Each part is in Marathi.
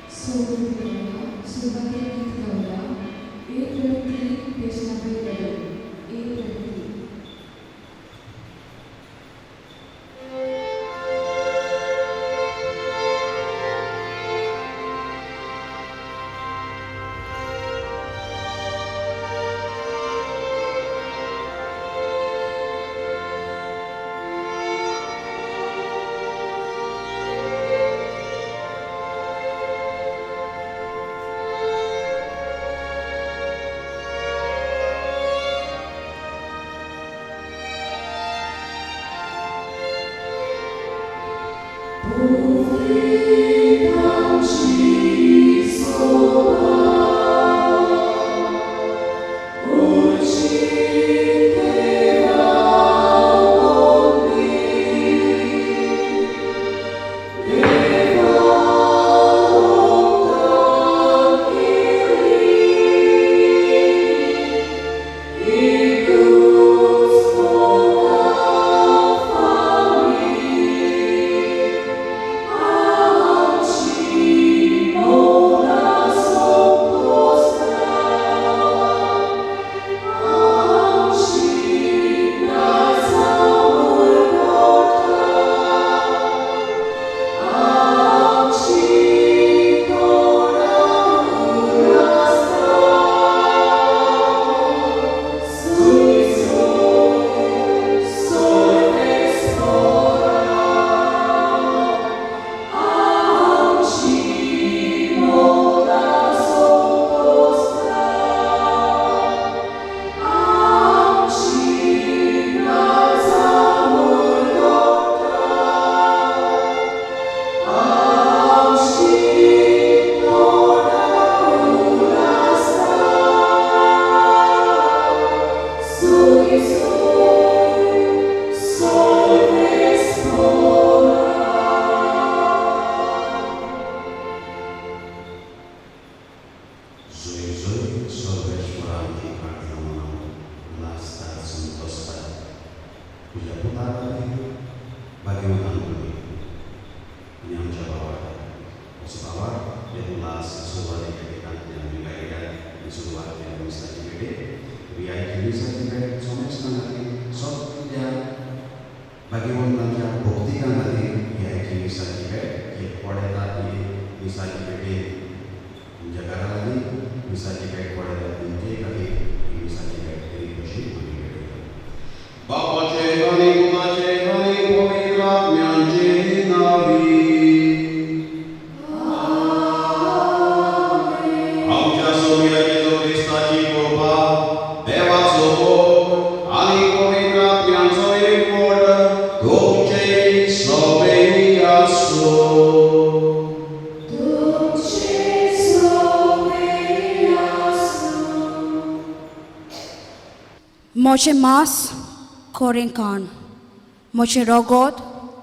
Sobre Subhake Gaura, A23 Vaishnavi Level, A23. Moche mas koren kan, moche rogot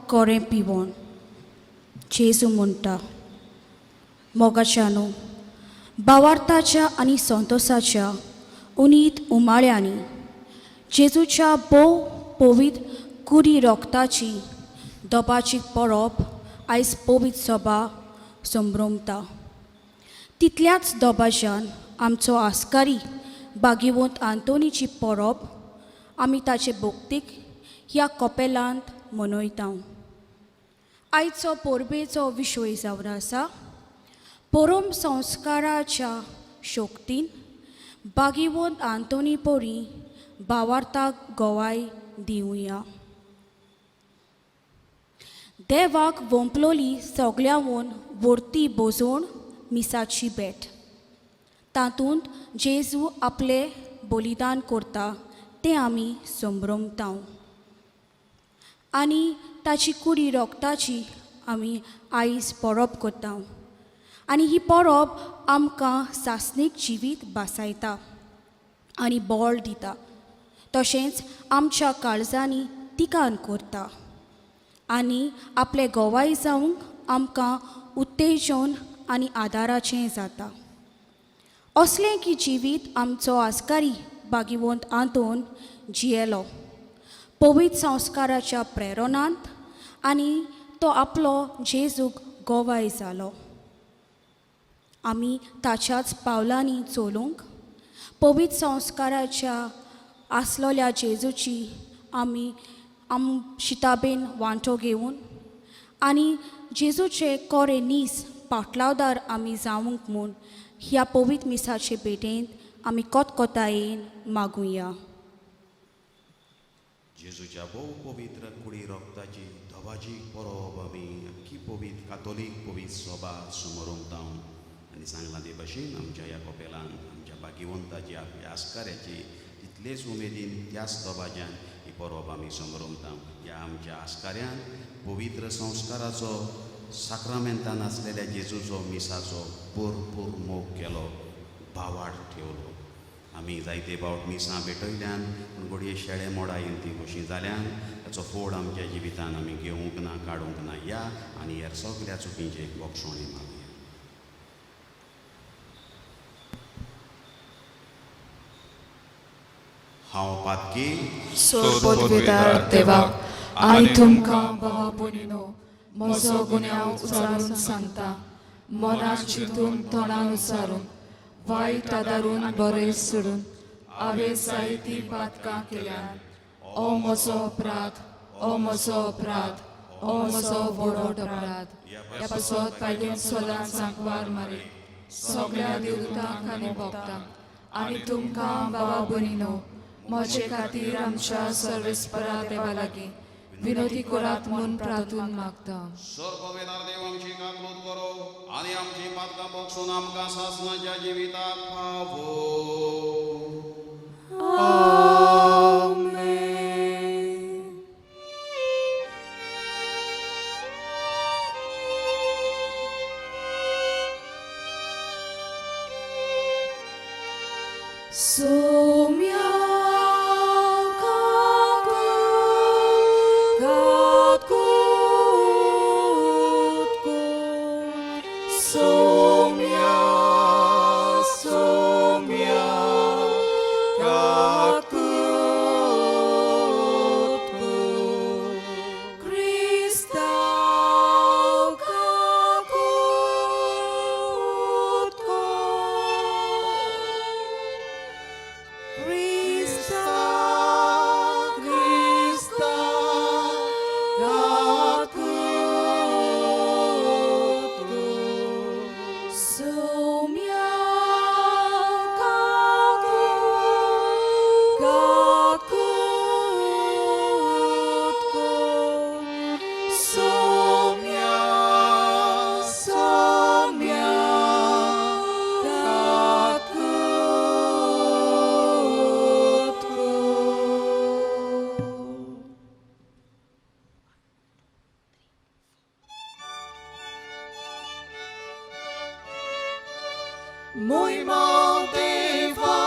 koren piwon. Jesu म्हणटा मोगाच्यानो भावार्थाच्या आनी संतोषाच्या उनीत उमाळ्यांनी जेजूच्या बोव पवित्र कुडी रोगताची दोबाची परब आयज पवित्र सभा संभ्रमता. तितल्याच दोबाच्यान आमचो आस्कारी भागिवंत आंतोनीची परब आमी ताचे भोगतीक ह्या कोपेलांत मनयता. आयचो परबेचो विशय जावन आसा परम संस्काराच्या शोक्तीन भागिवंत आंतोनी पोरी भावार्थाक गोवाय दिवया. देवाक वंपलोली सगळ्यांवन वर्ती बोजोवन मिसाची भेट. तातूंत जेजू आपले बलिदान करता तें आमी संभ्रमता आनी ताची कुडी रोगताची आमी आयज परब करता. आनी ही परब आमकां सासणीक जिवीत बासायता आनी बळ दिता. तशेंच आमच्या काळजांनी तिकान करता आनी आपले गोवाय जावंक आमकां उत्तेजन आनी आदाराचें जाता. असलें की जिवीत आमचो आस्कारी भागिवंत आंतोन जियेलो पवित्र संस्काराच्या प्रेरणांत आनी तो आपलो जेजूक गोवाय जालो. आमी ताच्याच पावलांनी चलोवंक पवित्र संस्काराच्या आसलोल्या जेजूची आमी शिताबेन वांटो घेवन आनी जेजूचे कोरे नीस पाटलावदार आमी जावंक म्हूण ह्या पवित्र मिसाचे भेटेंत आमी कोतकोतायेन मागुया. जेजूच्या भोव पवित्र कुडी रोगताची धवाजीक परब आमी अख्खी पवित्र कातोलीक पवित्र सभा समोर उमताव आनी सांगला ते भाशेन आमच्या ह्या कपेलान आमच्या भाग्यवंताची आपल्या आस्काऱ्याची तितलेच उमेदीन त्याच दबाज्यान ही परब आमी समोर उमताव. ह्या आमच्या आस्काऱ्यान पवित्र संस्काराचो साक्रामेंतान आसलेल्या जेजूचो मिसाचो भरपूर मोग केलो, भावार्थ ठेवलो. आमी जायते फावट मिसां भेटयल्यान पूण घडये शेळे मोडा येवन ती कशी जाल्यान ताचो फोड आमच्या जिवितान आमी घेवंक ना, काडूंक ना. या आनी ह्या सगळ्या चुकींचे एक बोक्षोणी मागुया. हांव पातकी सोपविदार देवाक आनी तुमकां भावा भयणीनो म्हजो गुन्यांव उचारून सांगता. मनात चिंतून तोंडान उचारून वायट आदारून बरें सोडून हांवें जायतीं पातकां केल्यान. ओ म्हजो अपराध, ओ म्हजो अपराध, ओ म्हजो व्हड अपराध. ह्या पासत पायलेन सोलान सांकवार मारी सगळ्या देवतांक आनी भक्तांक आनी तुमकां भावा भयणीनो म्हजे खातीर आमच्या सर्वेस्परा देवा लागीं विनोदी करात म्हूण प्रार्थून मागता. सर्ववेदार देव आमची काकूत करो आनी आमची पातकां बोगसून आमकां सासणाच्या जिविताक पावो. Somia Muy motiva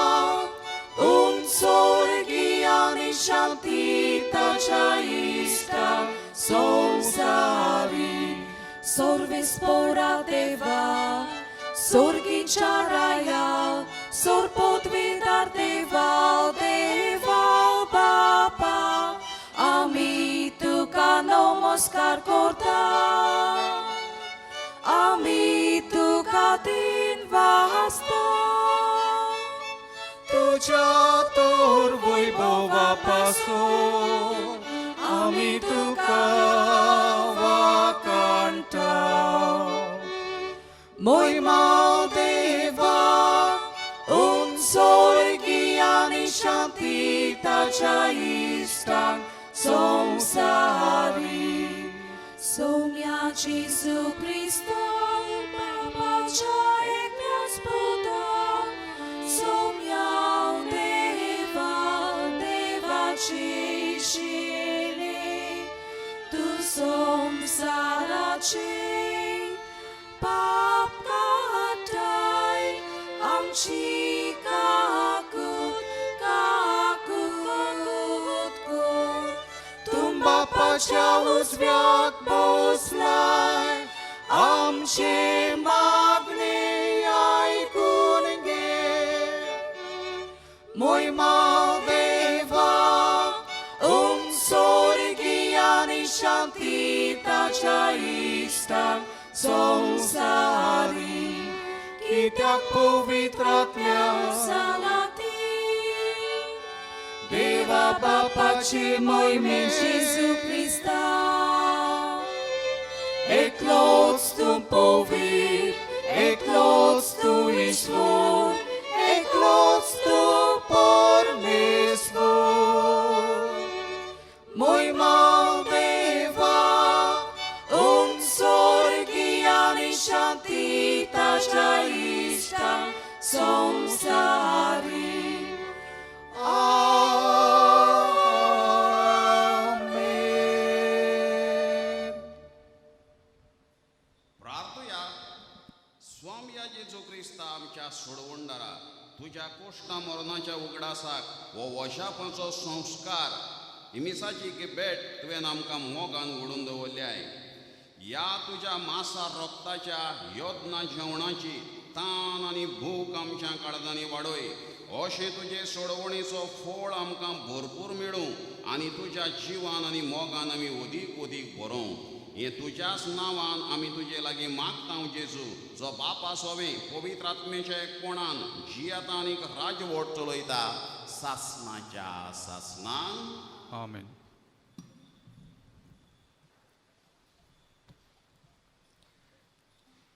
un sorgiani shantita chaista sonsari sorve spora deva sorgi charaya sor podvidar deva deva baba ami tu kanomos karkorta ami tu katin vasta तुझ्या तोर वैभवा पासून आमी तुका वाकांता महिमा देवा उंचोर्गी आनी शांती ताच्या इश्टांक संवसारी सौम्या जेजू क्रिस्तो बापाच्या एकट्या स्पुता सौम्या देवा देवाची शेले तू संसाराचे पाप काटाय आमची काकूत काकूत कोर तुम बापाच्या उजव्याक बसलाय आमचे मागणे ऐकून घे महिमा देवा उंचोर्गी आनी शांती ताच्या इश्टांक संवसारी पित्याक पवित्रांतल्या देवा बापाची मोहिमे Jesu Christa, eklots tu povit, eklots tu Ishvor, eklots tu परमेश्वर moima deva, un sorgiani shanti taja ishta samsari. Amen. प्रार्थया स्वामी जेजू क्रिस्ता आमच्या सोडवणदारा तुझ्या कोष्टा मरणाच्या उगडासाक वो वशापाचो संस्कार हिमिसाची भेट तुवें आमकां मोगान घडून दवरल्याय या तुझ्या मासा रक्ताच्या योजना जेवणाची तान आनी भूक आमच्या काळजांनी वाडोय अशें तुजे सोडवणेचो फळ आमकां भरपूर मेळूं आनी तुज्या जिवान आनी मोगान आमी ओदीक ओदीक बरों हें तुज्याच नांवान आमी तुजे लागीं मागतां जेजू जो बापा सोवें पवित्र आत्मेच्या एकपणान जियेता आनीक राजवट चलयता सासणाच्या सासणान Amen.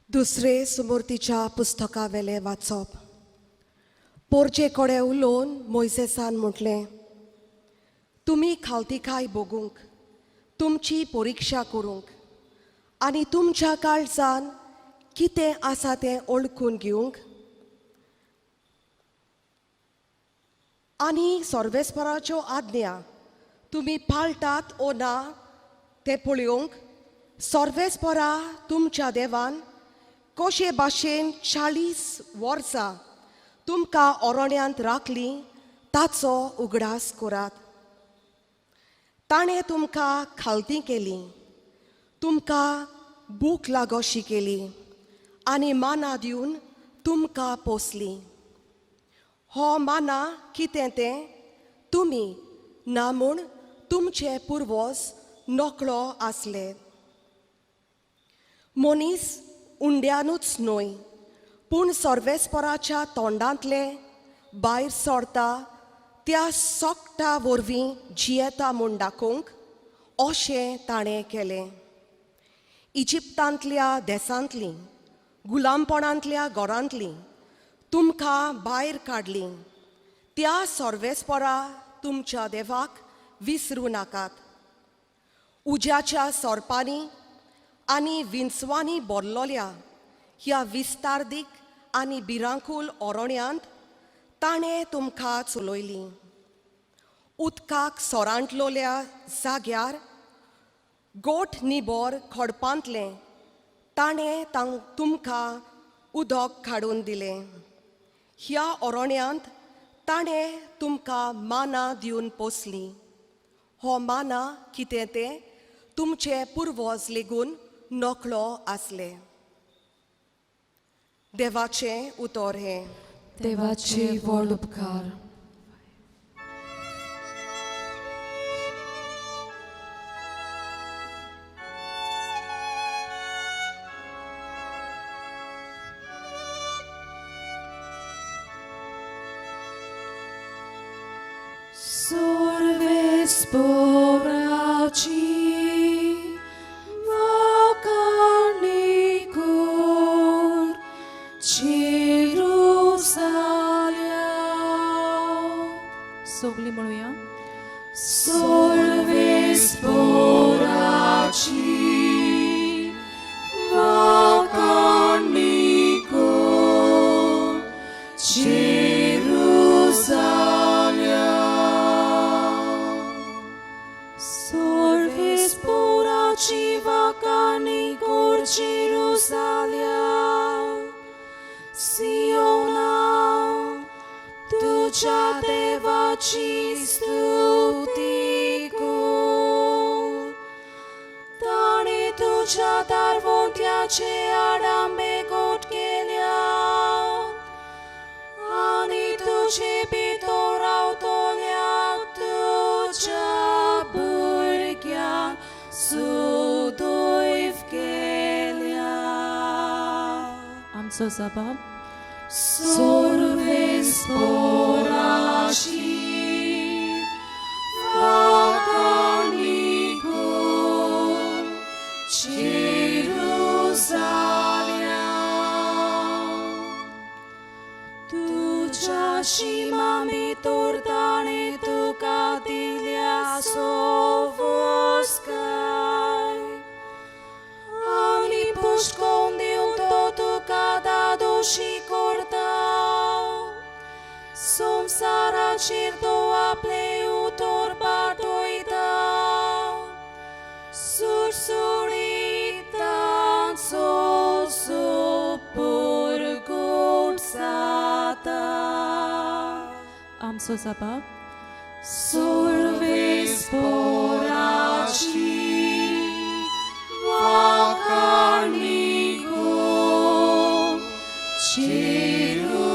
दुसरे सुमूर्तीच्या पुस्तका वेले वाचप पोरचे कोडे उलोवन मोइसेसान म्हटलें तुमी खावतीकाय बोगूंक तुमची परिक्षा करूंक आनी तुमच्या काळजान कितें आसा तें ओळखून घेवंक आनी सर्वेस्पराच्यो आज्ञा तुमी पाळटात ओ ना तें पळोवंक सर्वेस्परा तुमच्या देवान कशे भाशेन 40 वर्सां तुमकां अरण्यांत राखली ताचो उगडास करात ताणें तुमकां खालती केली तुमकां भूक लागोशी केली आनी माना दिवन तुमकां पोसली हो माना कितें तें तुमी ना म्हूण तुमचे पुर्वज नकळो आसले मनीस उंड्यानूच न्हय पूण सर्वेस्पराच्या तोंडांतले भायर सरता त्या सोकटा वरवीं जियेता म्हूण दाखोवंक अशें ताणें केलें इजिप्तांतल्या देसांतलीं गुलामपणांतल्या घरांतलीं तुमकां भायर काडलीं त्या सर्वेस्परा तुमच्या देवाक विसरूं नाकात उज्याच्या सोरपांनी आनी विंचवांनी भरलोल्या ह्या विस्तारदीक आनी भिरांकूळ अरण्यांत ताणें तुमकां चलयलीं उदकाक सोरांतलोल्या जाग्यार गोठ निबोर खडपांतलें ताणें तुमकां उदक काडून दिलें ह्या अरण्यांत ताणें तुमकां माना दिवन पोसली हो माना कितें तें तुमचे पुर्वज लेगून नकळो आसले देवाचें उतर हें देवाचे व्हड उपकार Sorvesporaci vacanikur Jerusalem. सगळी म्हणूया Sorvesporaci vacanikur Jerusalem. Sorvesporaci vacanikur Jerusalem. Siona tuja devaci स्तुतिkur ताणे तुझ्या दारवंट्याचे आडांबे गोठ केल्या आणि तुझे भितर रावतल्या तुझ्या भुरग्यांक सुदैव केल्या आमचो जबाब Sorves porashit vakarniku Jerusalem. Tuja shimami tordane tuka dilia sovoskai. Ani pushkondi unto tuka dadoshi kortau. Som sara cirto apleutor batoitau. Sursuritan soso purgut sata. Am so sabab. Sorves poraci vakarniku Jerusalem.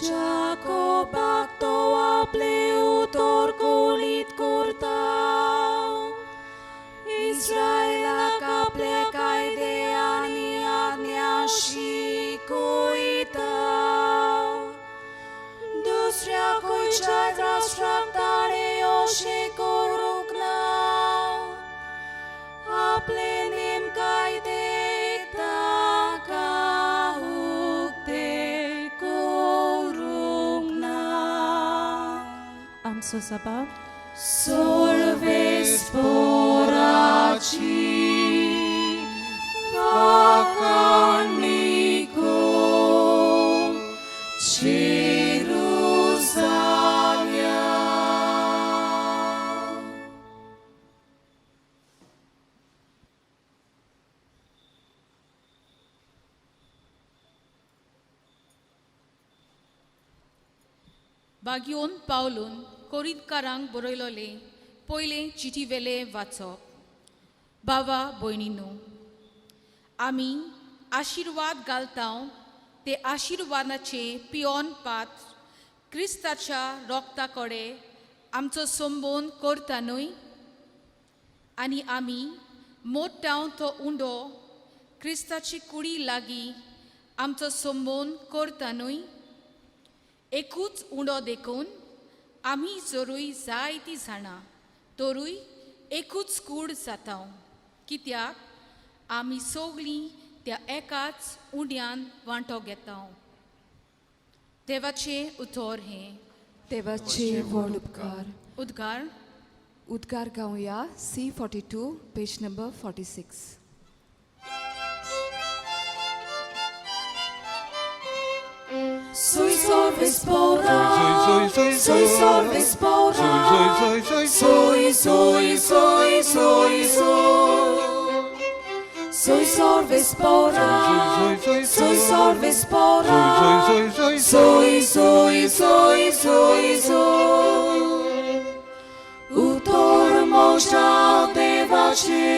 Jacob to apleutor kulit kurtau. Israel kaple kaide ani adnyashi kuitau. Dusria kuichai rastraptare oshe koruknau. Aplenim kaide takahukte koruknau. Am so sabab. Sorves poraci vakarniku Jerusalem. बागयोन पावलून कोरिंतकारांक बरयलोले पयले चिठी वेले वाचप. बाबा भयणीनो, आमी आशिर्वाद घालता ते आशिर्वादाचे पियोन पात क्रिस्ताच्या रोगता कडेन आमचो संबोध करता न्हय. आनी आमी मोठाव तो उंडो क्रिस्ताची कुडी लागीं आमचो संबोध करता न्हय. एकूच उंडो देखून आमी जरूय जायतीं जाणां तरूय एकूच कूड जाता, कित्याक आमी सगळीं त्या एकाच उंड्यान वांटो घेता. देवाचें उतर हें. देवाचे व्हड उपकार. उद्गार. उद्गार गावया C42 page number 46. Soy sorves pora, soy sorves pora, soy sorves pora, soy sorves pora, soy utor moja devace,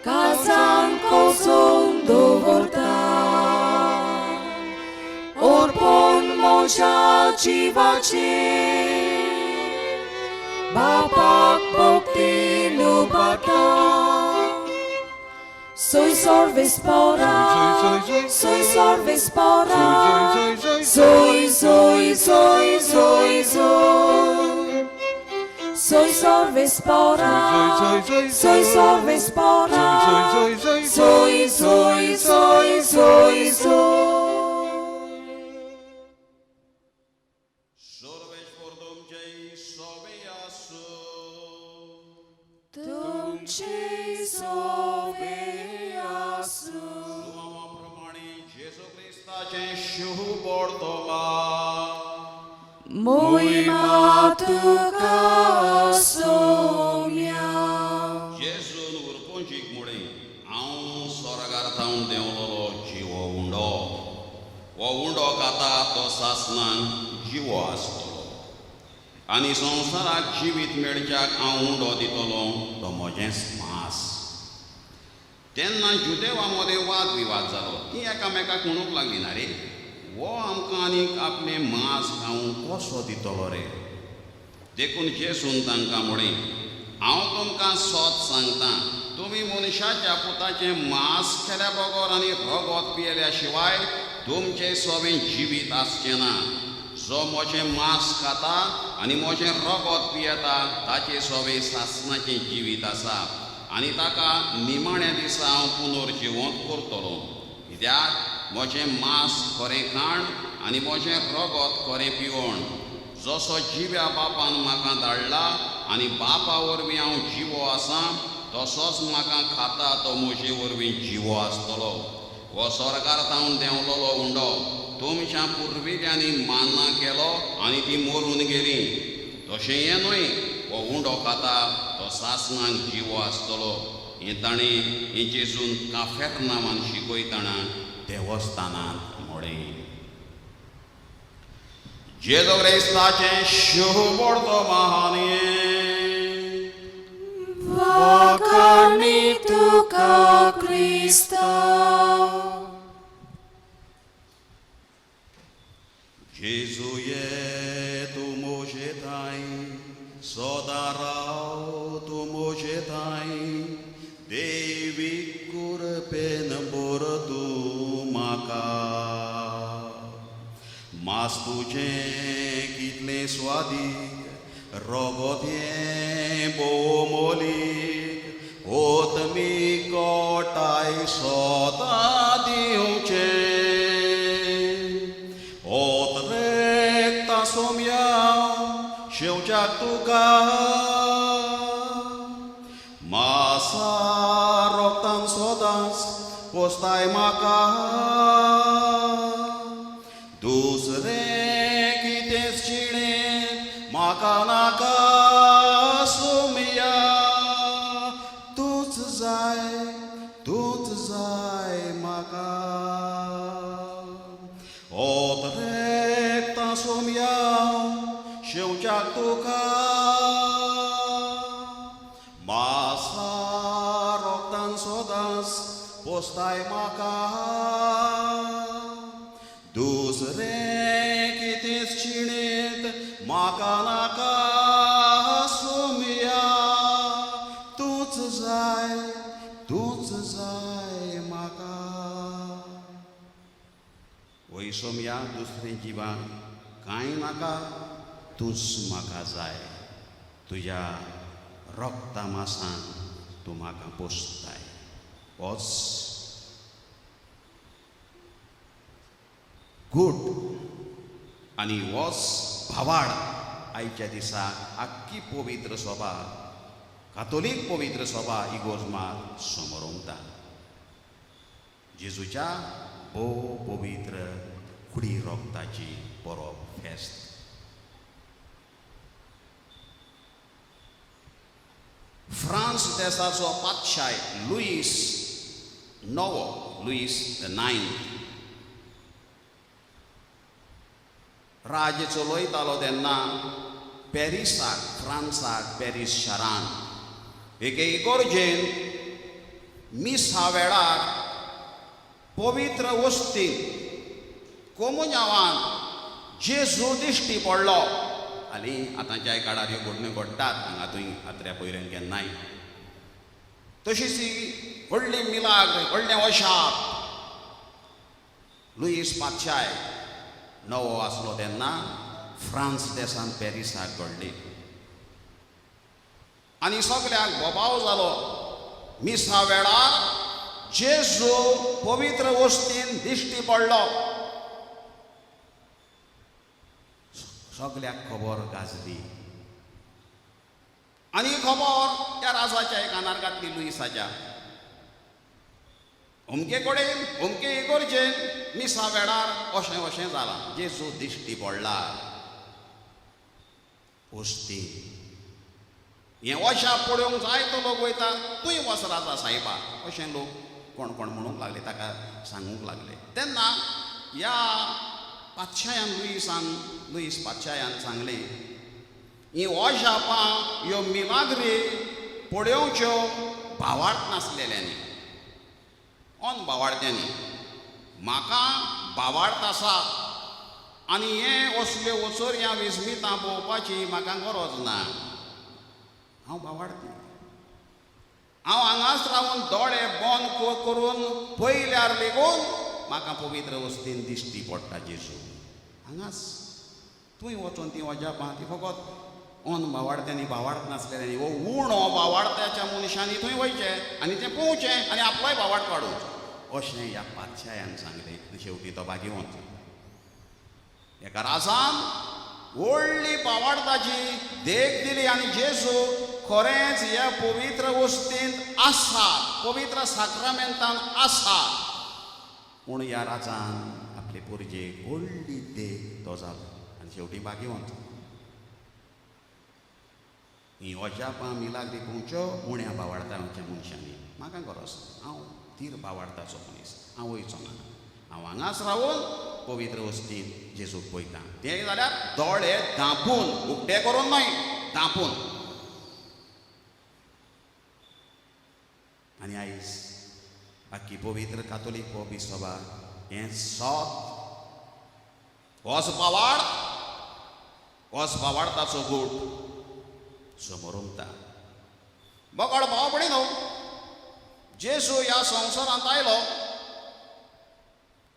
kazan kozon dovorta. Orpon moja jivace, bapak bhakti nubata. Soy sorves pora, soy sorves pora, soy sorves pora, soy sorves pora, soy. Sorvești vor Domnului soveasu. Domnului soveasu. Mama promani Jesu Hristace शुभ बर्तमा. Moi matuka somia. Jesu urpunjik मुळे हांव स्वर्गार थावन देंवलोलो जीव उंडो. वो उंडो खाता तो सासनान जीव आसतलो. आनी संवसाराक जिवीत मेळच्याक हांव उंडो दितलो तो म्हजेंच मांस. तेन्ना जुदेवा मदें वाद विवाद जालो. तीं एकामेकाक म्हणूंक लागलीं ना रे, वो आमकां आनीक आपलें मांस खावंक कसो दितलो रे. देखून जेसून तांकां म्हळें, हांव तुमकां सोत सांगतां, तुम्ही मनशाच्या पुताचे मांस केल्या बरोबर आनी रगत पियेल्या शिवाय तुमचे सोबीत जिवीत आसचें ना. जो म्हजें मांस खाता आनी म्हजें रगत पियेता ताचे सोबे सासणाचें जिवीत आसा आनी ताका निमाण्या दिसा हांव पुनर्जिवंत करतलो. कित्याक म्हजें मांस खरें खाण आनी म्हजें रगत खरें पिवण. जसो जिव्या बापान म्हाका धाडला आनी बापा वरवीं हांव जिवो आसां तसोच म्हाका खाता तो म्हजे वरवीं जिवो आसतलो. हो स्वर्गांतल्यान देंवलोलो उंडो तुमच्या पुर्विल्यांनी मान्ना केलो आनी ती मरून गेली. तशें हें न्हय, हो उंडो खाता तो सासणाक जिवो आसतलो. हें ताणें हें जेजून काफेरनावान शिकयतना देवस्थानांत म्हळें. जेजू क्रिस्ताचें शुभ वर्तमान Wakani tuka Krista. Jezusie, tu moje tai, sodarau tu moje tai, Devi kurpen bordu maka. Mas tuje kitle swadik, rogotie bomolik, otmi kotai soda diuche. Otrek somiał się jak tuka masa roktan sodas postaj maka dusre kites chine maka naka sumia tut zai maka Otrek somiał się jak tuka masa roktan sodas postaj maka dusre kitis chinit maka naka sumia tut zai maka वय सोम्या दुसरें जिवाक कांय नाका तूंच म्हाका जाय तुज्या रक्ता मासान तूं म्हाका पोसताय होच गूड आनी होच भावाड आयच्या दिसा आख्खी पवित्र सभा कातोलीक पवित्र सभा इगोर्जमार समोरंता जेजूच्या पवित्र कुडी रोगताची परब फेस्त फ्रांस देशाचो पातशाय लुईस द नायन्थ राज्य चलयतालो तेन्ना पॅरिसाक फ्रांसाक पॅरीस शारांत एके इगोर्जेन मिसा वेळार पवित्र वस्तीन कोमुन्यावान जेजू दिश्टी पडलो आनी आतांच्या काळार ह्यो घडण्यो घडटात हांगा थंय आत्र्या पयऱ्यान केन्नाय तशीच ही व्हडली मिलाग व्हडलें वशाप लुईस पातशाय नवो आसलो तेन्ना फ्रांस देशांत पॅरिसाक घडली आनी सगळ्यांक बोबाव जालो मिसा वेळार जेजू पवित्र वस्तीन दिश्टी पडलो सगळ्याक खबर गाजली आनी खबर त्या राजाच्या कानार घातली लुईसाच्या अमके कडेन अमके इगोर्जेन मिसा वेळार अशें अशें जालां जेजू दिश्टी पडला वस्तीन हें वशाप पळोवंक जाय तो लोक वयता तूंय वच राजा सायबा अशें लोक कोण कोण म्हणूंक लागले ताका सांगूंक लागले तेन्ना ह्या पातशायान लुईस पातशायान सांगलें ही वशापां ह्यो मिलाग्री पळोवच्यो भावार्थ नासलेल्यांनी ऑन भावार्थ्यांनी म्हाका भावार्थ आसा आनी हें असल्यो वचोऱ्या विस्मितां पळोवपाची म्हाका गरज ना हांव भावार्थी हांव हांगाच रावून दोळे बंद करून पयल्यार लेगून म्हाका पवित्र वस्तीन दिश्टी पडटा जेजू. हांगाच थंय वचून ती अजापां ती फकत ओन भावार्थ्यांनी भावार्थ नासलेल्यांनी वो उणो भावार्थ्याच्या मनशांनी थंय वयचें आनी तें पळोवचें आनी आपलोय भावार्थ काडूचो अशें ह्या पातशायान सांगलें. शेवटी तो भाग्यवंत. एका रासान व्हडली भावार्थाची देख दिली आनी जेजू खरेंच ह्या पवित्र वस्तींत आसा, पवित्र साक्रामेंतान आसा. पूण ह्या राजान आपले पुरजेक व्हडली देख तो जालो आनी शेवटी भाग्यवंत. ही अजापां मिलाग्री पोवच्यो उण्या भावार्थाच्या मनशांनी. म्हाका गरज हांव तीर भावार्थाचो मनीस, हांव वयचो ना. हांव हांगाच रावून पवित्र वस्तीन जेजूक पळयतां. तें जाल्यार दोळे धांपून, उक्ते करून न्हय, धांपून. आनी आयज आख्खी पवित्र कातोलीक पळोवपी सभा हें सोत होच भावार्थाचो गूट समोर उमता. बगड भाव भयणीनो, जेजू ह्या संवसारांत आयलो,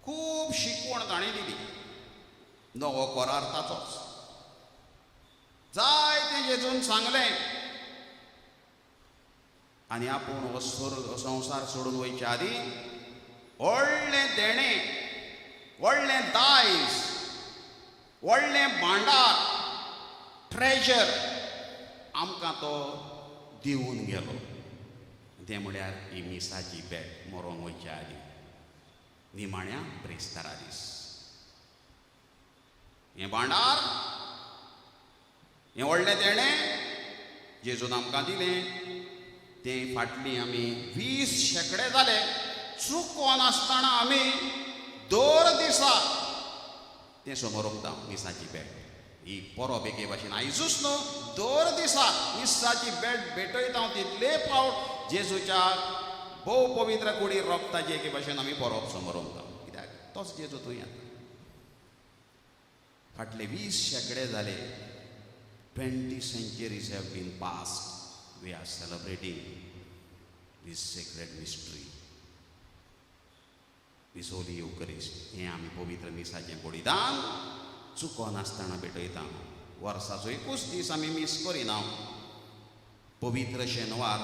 खूब शिकवण ताणें दिली नवो करार ताचोच. जायतें जेजून सांगलें आनी आपूण हो संवसार सोडून वयचे आदीं व्हडलें देणें, व्हडलें दायज, व्हडलें भांडार, ट्रेजर आमकां तो दिवन गेलो. तें म्हळ्यार ही मिसाची भेट मरोन वयचे आदीं निमाण्या ब्रेस्तारा दीस. हें भांडार, हें व्हडलें देणें जेजून आमकां दिलें. तें फाटलीं आमी 20 शेकडे जाले चुकोन आसतना आमी दर दिसा तें समोर उमता मिसाची भेट. ही परब एके भाशेन आयजूच न्हू, दर दिसा मिसाची भेट भेटयता हांव तितले फावट जेजूच्या भोव पवित्र कुडी रोगताची एके भाशेन आमी परब समोर उमता. कित्याक तोच जेजू थंय आसा. फाटले 20 शेकडे जाले. 20 centuries have been passed. We are celebrating this sacred mystery, this holy Eucharist. हें आमी पवित्र मिसाचें बलिदान चुकोन आसतना भेटयता. वर्साचो 21 दीस आमी मिस करिना. पवित्र शेनवार,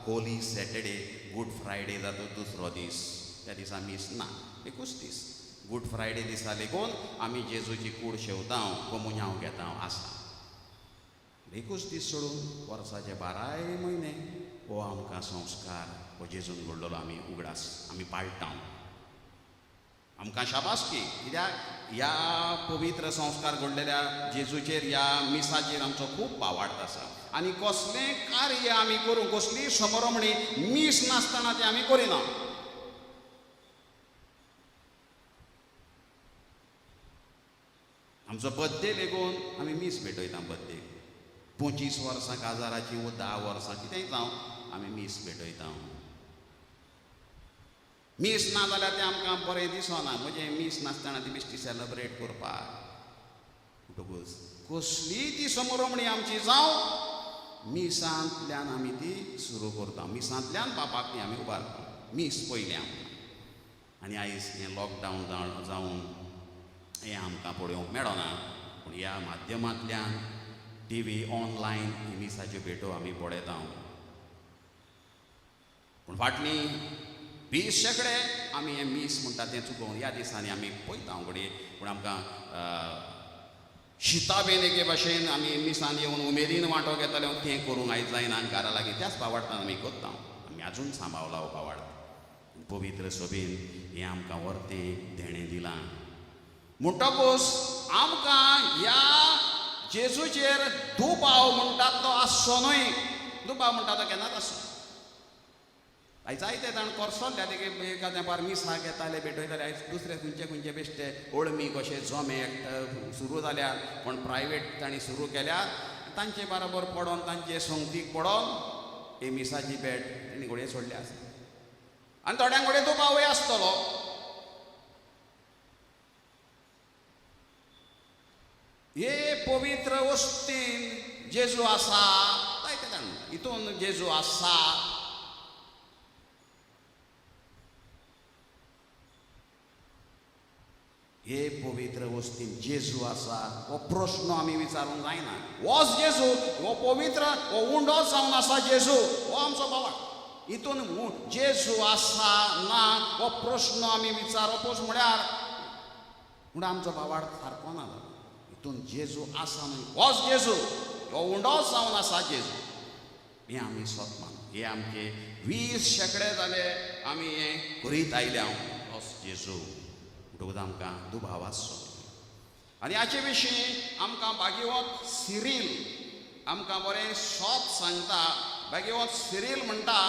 होली सॅटर्डे, गूड फ्रायडे जाता दुसरो दीस, त्या दिसा मिस ना. 21 दीस. गूड फ्रायडे दिसा लेगून आमी जेजूची कूड शेवता, कमुन्यांव घेता आसा. 21 दीस सोडून वर्साचे 12 म्हयने हो आमकां संस्कार हो जेजून घडलेलो आमी उगडास आमी पाळटा. आमकां शाबासकी, कित्याक ह्या पवित्र संस्कार घडलेल्या जेजूचेर, ह्या मिसाचेर आमचो खूब भावार्थ आसा. आनी कसलें कार्य आमी करूं, कसलीय समारंभणी मीस नासतना तें आमी करिना. आमचो बर्थडे लेगून आमी मीस भेटयता. बर्थडे 25 वर्सां काजाराची वो 10 वर्सां कितेंय जावं आमी मीस भेटयता. मीस ना जाल्यार तें आमकां बरें दिसना. म्हणजे मीस नासतना ती बेश्टी सेलेब्रेट करपाक. म्हणटकूच कसलीय ती समारंभणी आमची जावं मिसांतल्यान आमी ती सुरू करता. मिसांतल्यान बापाक ती आमी उबारता. मीस पयलें आमकां. आनी आयज हें लॉकडावन जावन हें आमकां पळोवंक मेळना. पूण ह्या माध्यमांतल्यान टीव्ही ऑनलायन ही मिसाच्यो भेटो आमी पळयता. पूण फाटलीं 20 शेकडे आमी हें मीस म्हणटा तें चुकोवन ह्या दिसांनी आमी पळयता घडये. पूण आमकां शिताबेन एके भाशेन आमी मिसान येवन उमेदीन वांटो घेताले तें करूंक आयज जायना. घरा लागीं त्याच भावार्थान आमी करता. आमी आजून सांबाळला हो भावार्थ. पवित्र सभेन हें आमकां व्हरतें देणें दिलां. म्हणटकूच आमकां ह्या जेजूचेर दुबाव म्हणटात तो आसचो न्हय. दुबाव म्हणटा तो केन्नाच आसचो. आयज जायते जाण करसल्ल्या एका तेंपार मिसाक येताले भेटयताले. आयज दुसरे खंयचे बेश्टे ओळमी कशे जमे सुरू जाल्यात. पण प्रायवेट तांणी सुरू केल्यात. तांचे बरोबर पडोन तांचे संगतीक पडोन हे मिसाची भेट तांणी घोडये सोडले आसा. आनी थोड्यांक घोडये दुबावूय आसतलो. हे पवित्र वस्तीन जेजू आसा. जायते जाण हितून जेजू आसा हे पवित्र वस्तीन जेजू आसा हो प्रश्न आमी विचारूंक जायना. होच जेजू, हो पवित्र, हो उंडो जावन आसा जेजू, हो आमचो भावाक. हितून जेजू आसा ना हो प्रश्न आमी विचारपूच म्हळ्यार म्हणून आमचो भावार्थ सारको ना. हितून जेजू आसा न्हय, होच जेजू, हो उंडो जावन आसा जेजू, हें आमी सतमान. हे आमचे 20 शेकडे जाले आमी हें करीत आयल्या. होच जेजू म्हणटकूच आमकां दुबाव आसचो. आनी हाचे विशीं आमकां भागीवत सिरील आमकां बरें सोप सांगता. भागीवत सिरील म्हणटा,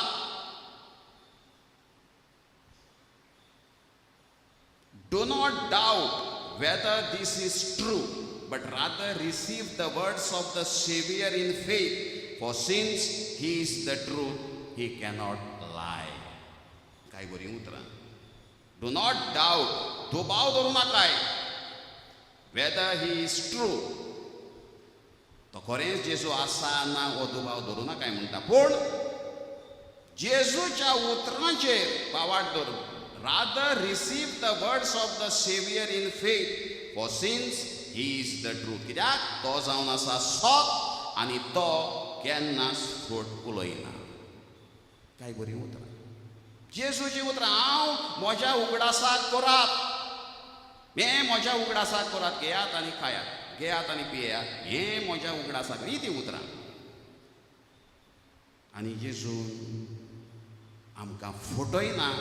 do not doubt whether this is true, but rather receive the words of the Savior in faith, for since he is the truth, he cannot lie. काय बरी उतरां. Do not doubt, दुबाव धरू नाकाय, whether he is true, तो खरेंच जेजू आसा ना हो दुबाव धरू नाकाय म्हणटा. पूण जेजूच्या उतरांचेर पावाड धरून, rather receive the words of the Savior in faith, for since he is the truth. कित्याक तो जावन आसा सत आनी तो केन्नाच खोट उलयना. काय बरी उतरां. जेजूची उतरां हांव म्हज्या उगडासाक करात, हें म्हज्या उगडासाक करात, घेयात आनी खायात, घेयात आनी पियेयात, हें म्हज्या उगडासाक. ही ती उतरां. आनी जेजून आमकां फटयना,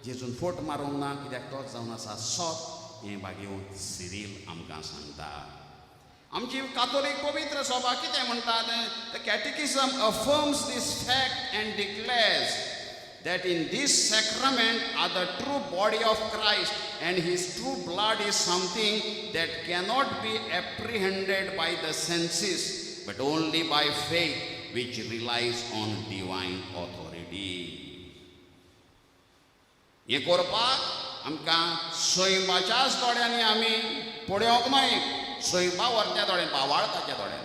जेजून फट मारूंक ना, कित्याक तोच जावन आसा सत. हें भागीवत सिरील आमकां सांगता. आमची कातोलीक पवित्र सभा कितें म्हणटा? The catechism affirms this fact and declares that in this sacrament are the true body of Christ, and his true blood is something that cannot be apprehended by the senses, but only by faith, which relies on divine authority. हें करपाक आमकां सैमाच्याच दोळ्यांनी आमी पळोवंक न्हय, सैमा व्हरत्या दोळ्यान, भावार्थाच्या दोळ्यान.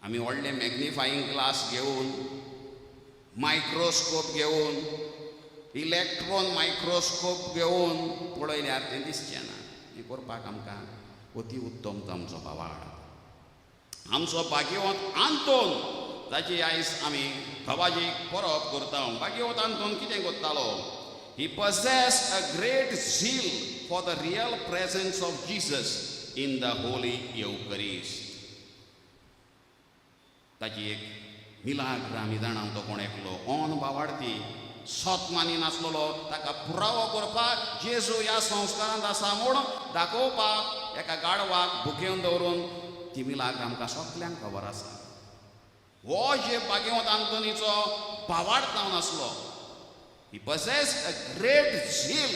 आमी व्हडले मॅग्निफाईंग ग्लास घेवन, मायक्रोस्कोप घेवन, इलेक्ट्रॉन मायक्रोस्कोप घेवन पळयल्यार तें दिसचें ना. हें करपाक आमकां अति उत्तम तो आमचो भावार्थ. आमचो भाग्यवंत आंतोन, ताची आयज आमी धवाजीक परब करता. भाग्यवंत आंतोन कितें करतालो? He possessed a great zeal for the real presence of Jesus in the Holy Eucharist. ताची एक मिलाग्र आमी जाणा. तो कोण एकलो ओन भावार्थी सत मानी नासलोलो, ताका पुरावो करपाक जेजू ह्या संस्कारांत आसा म्हूण दाखोवपाक एका गाडवाक भुकेवन दवरून ती मिलाग्र आमकां सगल्यांक खबर आसा. हो जे भाग्यवंत आंतोनीचो भावार्थ जावन आसलो. He possessed a great zeal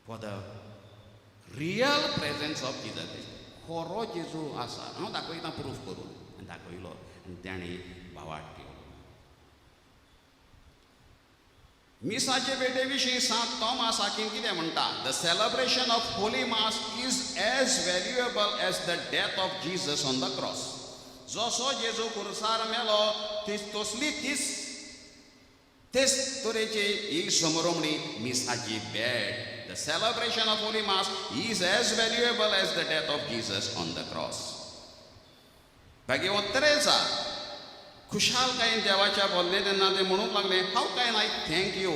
for the real presence of Jesus. खरो जेजू आसा हांव दाखयता प्रूफ करून, आनी दाखयलो आनी ताणें भावार्थ केलो. मिसाचे भेटे विशीं सांत थॉमस हाकीम कितें म्हणटा? The celebration of holy mass is as valuable as the death of Jesus on the cross. जसो जेजू कुरसार मेलो तेच तरेची ही समरमणी मिसाची भेट. The celebration of holy mass is as valuable as the death of Jesus on the cross. भाग्यवंत तेरेसा खुशालकायेन देवाच्या बोल्ले तेन्ना ते म्हणूंक लागले, how can I thank you,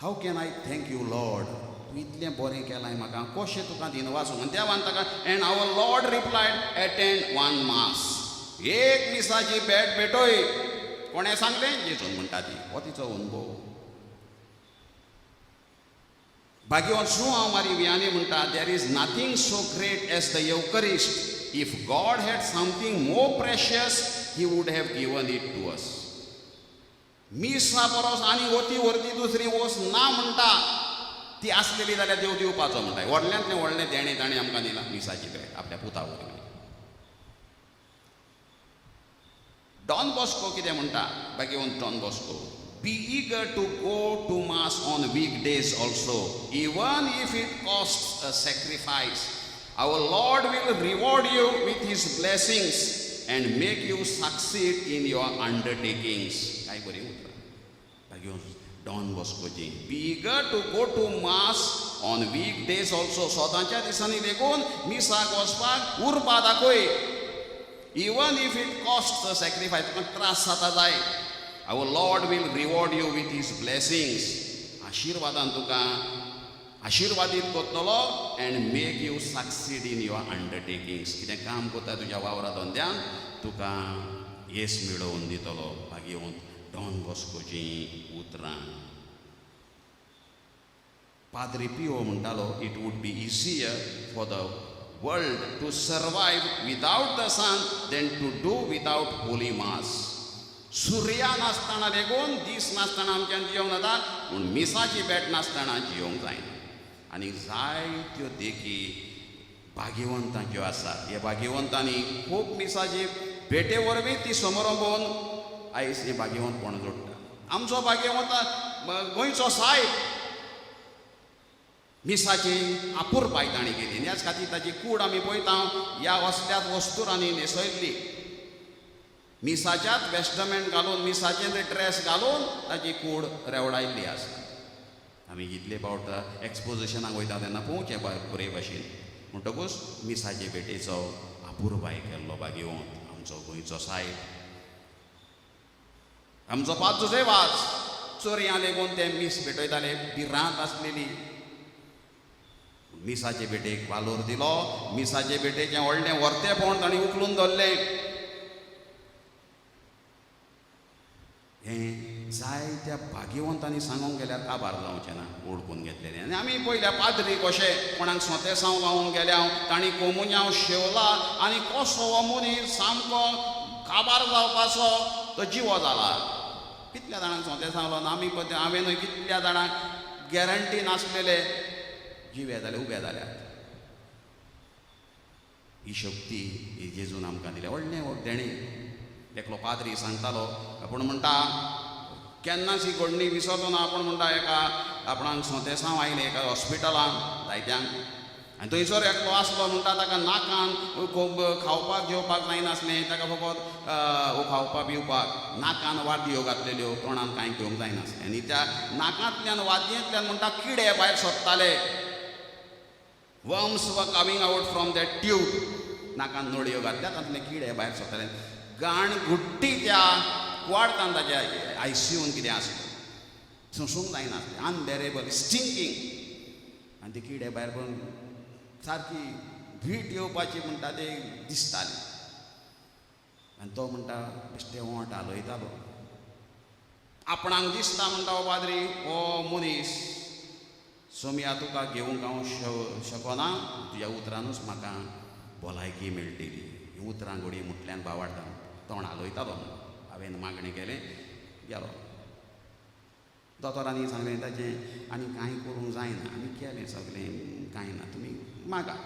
how can I thank you lord, तूं इतलें बरें केलां म्हाका, कशें तुका दिन वाचूंक. आनी देवान ताका and our lord replied attend one mass. एक मिसाची भेट भेटोय. कोणें सांगलें? जेजून म्हणटा ती. हो तिचो अनुभव. भाग्यवंत जुआंव मारी वियानी म्हणटा, there is nothing so great as the Eucharist. If God had something more precious he would have given it to us. मिसा परस आनी अती व्हरती दुसरी वस्त ना म्हणटा. ती आसलेली जाल्यार देव दिवपाचो म्हणटा. व्हडल्यांतलें व्हडलें देणें ताणें आमकां दिलां मिसाची भेट आपल्या पुता वरवीं. डॉन बॉस्को कितें म्हणटा? भाग्यवंत Don Bosco, be eager to go to mass on weekdays also, even if it costs a sacrifice. Our lord will reward you with his blessings and make you succeed in your undertakings. काय बरी उतरां. घेवन डॉन बॉस्कोची बिगर to go to mass on week days also. सोदांच्या दिसांनी लेगून मिसाक वचपाक उर्बा दाखय. Even if it cost the sacrifice, तुका त्रास जाता जाय, आवर lord will reward you with his blessings. आशिर्वादान तुका आशिर्वादीत करतलो and make you succeed in your undertakings. कितें काम करता तुज्या वावरा धंद्यान तुका येस मेळोवन दितलो. घेवन डॉन बॉस्कोची उतरां. पाद्री पियो म्हणटालो, it would be easier for the world to survive without the sun than to do without holy mass. सुर्या नासतना लेगून दीस नासतना आमच्यान जियोंक जाता, पूण मिसाची भेट नासतना जियोंक जायना. आनी जायत्यो देखी भाग्यवंतां ज्यो आसात, ह्या भाग्यवंतांनी खूब मिसाची भेटे वरवीं ती समारंभोवन आयज हें भाग्यवंतपण जोडटा. आमचो भाग्यवंत गोंयचो सायब मिसाची आपुरबाय ताणी केली. ह्याच खातीर ताची कूड आमी पळयता ह्या असल्याच वस्तुरांनी न्हेसयल्ली. मिसाच्याच वेस्टमेंट घालून, मिसाचे ड्रेस घालून ताची कूड रेवडायल्ली आसा. आमी इतले फावट एक्सपोजिशनाक वयता तेन्ना पळोवचें बरे भशेन. म्हणटकूच मिसाचे भेटेचो आपुरबाय केल्लो भाग्यवंत आमचो गोंयचो सायब. आमचो पांचुजेवाच चोरयां लेगून ते मीस भेटयताले, भिरांत आसलेली. मिसाचे भेटेक वालोर दिलो. मिसाचे भेटेचें व्हडलें वर्तेपण ताणें उखलून धरलें. हें जायत्या भाग्यवंतांनी सांगूंक गेल्यार काबार जावचें ना, ओळखून घेतलेलें. आनी आमी पयल्या पाद्री कशे कोणाक सोंतेसांव लावून गेल्या, तांणी कोमुन्यांव शेवला आनी कसो हो मनीस सामको काबार जावपाचो तो जिवो जाला. कितल्या जाणांक सोंतेसांव लावन आमी हांवेंनूय कितल्या जाणांक गॅरंटी नासलेले जिवे जाले, उबे जाल्यात. ही शक्ती ही जेजून आमकां दिल्या. व्हडलें देणें. एकलो पाद्री सांगतालो, आपूण म्हणटा केन्नाच ही घडणी विसरलो ना. आपूण म्हणटा एका आपणाक सोंतेसांव आयलें एका हॉस्पिटलान जायत्यांक, आनी थंयसर एकलो आसलो. म्हणटा ताका नाकान खावपाक जेवपाक जायनासलें, ताका फकत खावपाक पिवपाक. नाकान वाद्यो घातलेल्यो, तोंडान कांय घेवंक जायनासलें. आनी त्या नाकांतल्यान वाद्यांतल्यान म्हणटा किडे भायर सरताले. Worms were coming out from that tube. नाकान नळयो घातल्या तातूंतले किडे भायर सरताले. गाण घुट्टी त्या कुवाडकान ताच्या आयसीयून कितें आसलें, सोंसूंक जायनासलें. अनबेरेबल स्टिंकींग. आनी ते किडे भायर पळोवन सारकी भीट येवपाची म्हणटा ते दिसताली. आनी तो म्हणटा बेश्टे ओंठ हालयतालो. आपणाक दिसता म्हणटा हो पाद्री, हो मनीस सोम्या तुका घेवंक हांव शकना, तुज्या उतरानूच म्हाका भलायकी मेळटली. ही उतरां घोडी म्हटल्यान बावाडटा, तोंड हालयतालो. हांवें मागणें केलें, गेलो. दोतोरांनी सांगलें ताचें आनी कांय करूंक जायना. आमी केलें सगलें, कांय ना, तुमी मागा.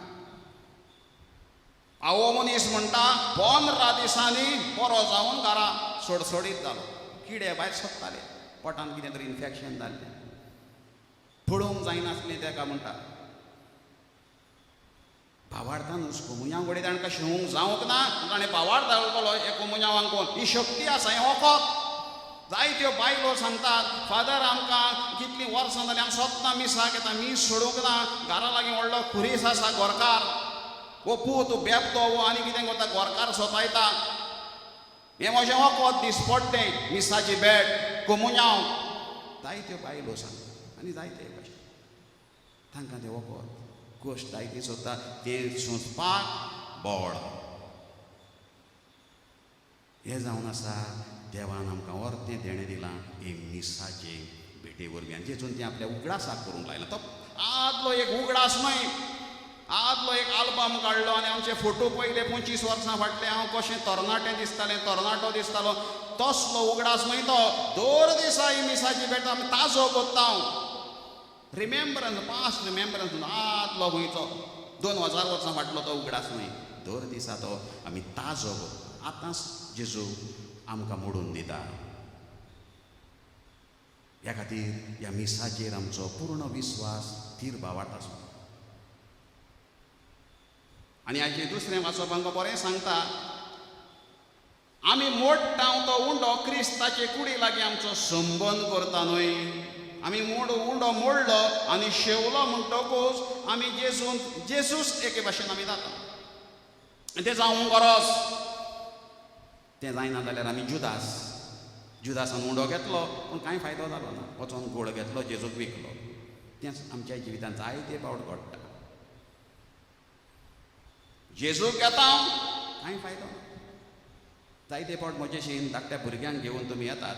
आवो मनीस म्हणटा 15 दिसांनी बरो जावन घरा सडसडीत जालो. किडे भायर सरताले, पोटान कितें तरी इन्फेक्शन जाल्लें, पळोवंक जायनासलें ताका. म्हणटा भावार्थानूच कोमुन्यांव घडये ताणें शिवूंक जावंक ना. ताणें भावार्थ धाडलो एक कोमुन्यांवांक कोण. ही शक्ती आसा, हें वखद. जायत्यो बायलो सांगतात, फादर आमकां कितलीं वर्सां जालीं हांव सोदता मिसाक येता, मीस सोडूंक ना. घरा लागीं व्हडलो खुरीस आसा गोरकार, वो पूत बेबतो वो आनी कितें करता, गोरकार सोतायता. हें म्हजें वखद दिसपट्टें, मिसाची भेट कोमुन्यांव. जायत्यो बायलो सांगतात आनी जायते भाशेन तांकां तें वखद गोश्ट जायती सोदता. तें सोंसपाक बोड. हें जावन आसा देवान आमकां व्हरतें देणें दिलां हे मिसाचे भेटे वरवीं, आनी जेतून तें आपल्या उगडासाक करूंक लायला. तो आदलो एक उगडास न्हय, आदलो एक आल्बम काडलो आनी आमचे फोटो पयले 25 वर्सां फाटले हांव कशें तरणाटें दिसतालें, तरणाटो दिसतालो, तसलो उगडास न्हय तो. दर दिसा ही मिसाची भेट आमी ताजो करता. हांव रिमेंबरन्स, पास्ट रिमेंबरन्स. आदलो गोंयचो 2000 वर्सां फाटलो तो उगडास न्हय. दर दिसा तो आमी ताजो करता. आतांच जेजू आमकां मोडून दिता. ह्या खातीर ह्या मिसाचेर आमचो पूर्ण विस्वास थीर भावार्थ आसूं. आनी हाचें दुसरें वाचप आमकां बरें सांगता, आमी मोडटा तो उंडो क्रिस्ताचे कुडी लागीं आमचो संबंद करता न्हय. आमी उंडो मोडलो आनी शेवलो म्हणटकूच आमी जेजूस एके भाशेन आमी जाता. तें जावंक गरज. तें जायना जाल्यार आमी जुदासान उंडो घेतलो पूण कांय फायदो जालो ना. वचोन गोड घेतलो, जेजूक विकलो. तेंच आमच्या जिवितांत जायते फावट घडटा. जेजूक घेता कांय फायदो ना. जायते फावट म्हजेशीन धाकट्या भुरग्यांक घेवन तुमी येतात.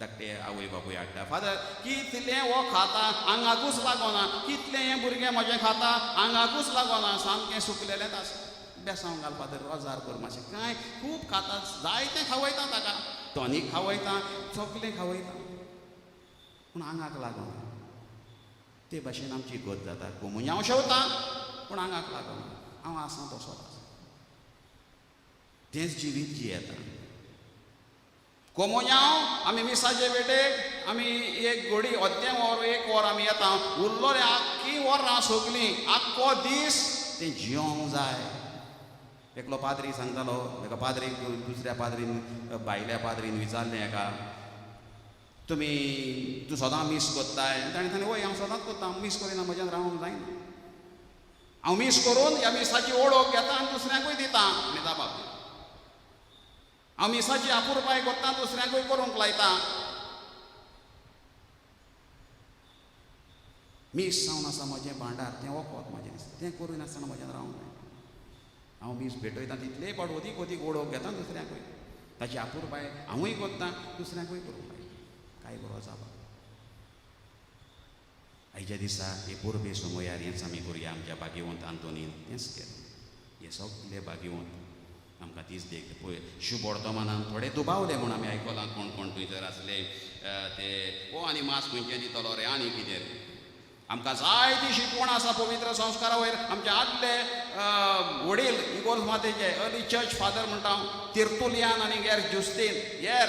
धाकटे आवय बापूय हाडटा. फादर कितलें हो खाता आंगाकूच लागोना. कितलें हें भुरगें म्हजें खाता आंगाकूच लागोना. सामकें सुकलेलेंच आसा. बेसांव घाल फादर, रोजार कर मातशें. कांय खूब खाता, जायतें खावयता ताका. टॉनीक खावयता, चॉकलेट खावयता, पूण आंगाक लागोना. ते भाशेन आमची गत जाता. कोमुन्यांव शेवता पूण आंगाक लागोना. हांव आसां तसोच आसा. तेंच जिवीत जियेता. कोमुन्यांव आमी मिसाचे बेटेक आमी एक घडी अर्दें वर एक वर आमी येता. उरलोलें आख्खी वरां सगलीं आख्खो दीस तें जियोंक जाय. एकलो पाद्री सांगतालो, एका पाद्रीक दुसऱ्या पाद्रीन भायल्या पाद्रीन विचारलें एका, तूं सदां मीस कोत्ताय? ताणें सांगलें वय हांव सदांच कोत्ता. हांव मीस करिना, म्हज्यान रावंक जायना. हांव मीस करून ह्या मिसाची ओळख घेता आनी दुसऱ्यांकूय दिता. आनी जाबाब दिता. हांव मिसाची आपुरबाय कोत्ता, दुसऱ्यांकूय करूंक लायता. मीस जावन आसा म्हजें भांडार, तें वखद म्हजें. तें करून आसतना म्हज्यान रावंक जायना. हांव मीस भेटयता तितलेय फावट ओदीक ओळख घेता दुसऱ्यांकूय. ताची आपुरबाय हांवूय कोत्ता, दुसऱ्यांकूय करूंक लायता. काय गरज आसा? आयच्या दिसा हे पोरबे समयार हेंच आमी करुया. आमच्या भाग्यवंत आंतोनीन तेंच केलें. हे सगळे भाग्यवंत आमकां तीच देख. पळय शुभ वर्तमानान थोडे दुबावले म्हूण आमी आयकलां. कोण कोण थंयसर आसले ते ओ आनी मास खंयचें दितलो रे आनी कितें. आमकां जायती शिकवण आसा पवित्र संस्कारा वयर. आमचे आदले वडील इगोर्ज मातेचे अर्ली चर्च फादर म्हणटा तिर्तुलियान आनी गॅर जुस्तीन हेर